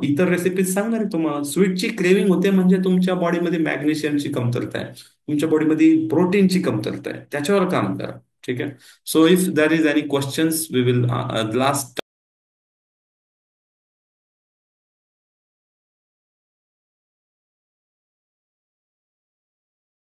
इतर रेसिपीज सांगणार आहे तुम्हाला. स्वीटची क्रेविंग होते म्हणजे तुमच्या बॉडीमध्ये मॅग्नेशियमची कमतरता आहे, तुमच्या बॉडीमध्ये प्रोटीनची कमतरता आहे, त्याच्यावर काम करा. ठीक आहे. So if there is any questions we will last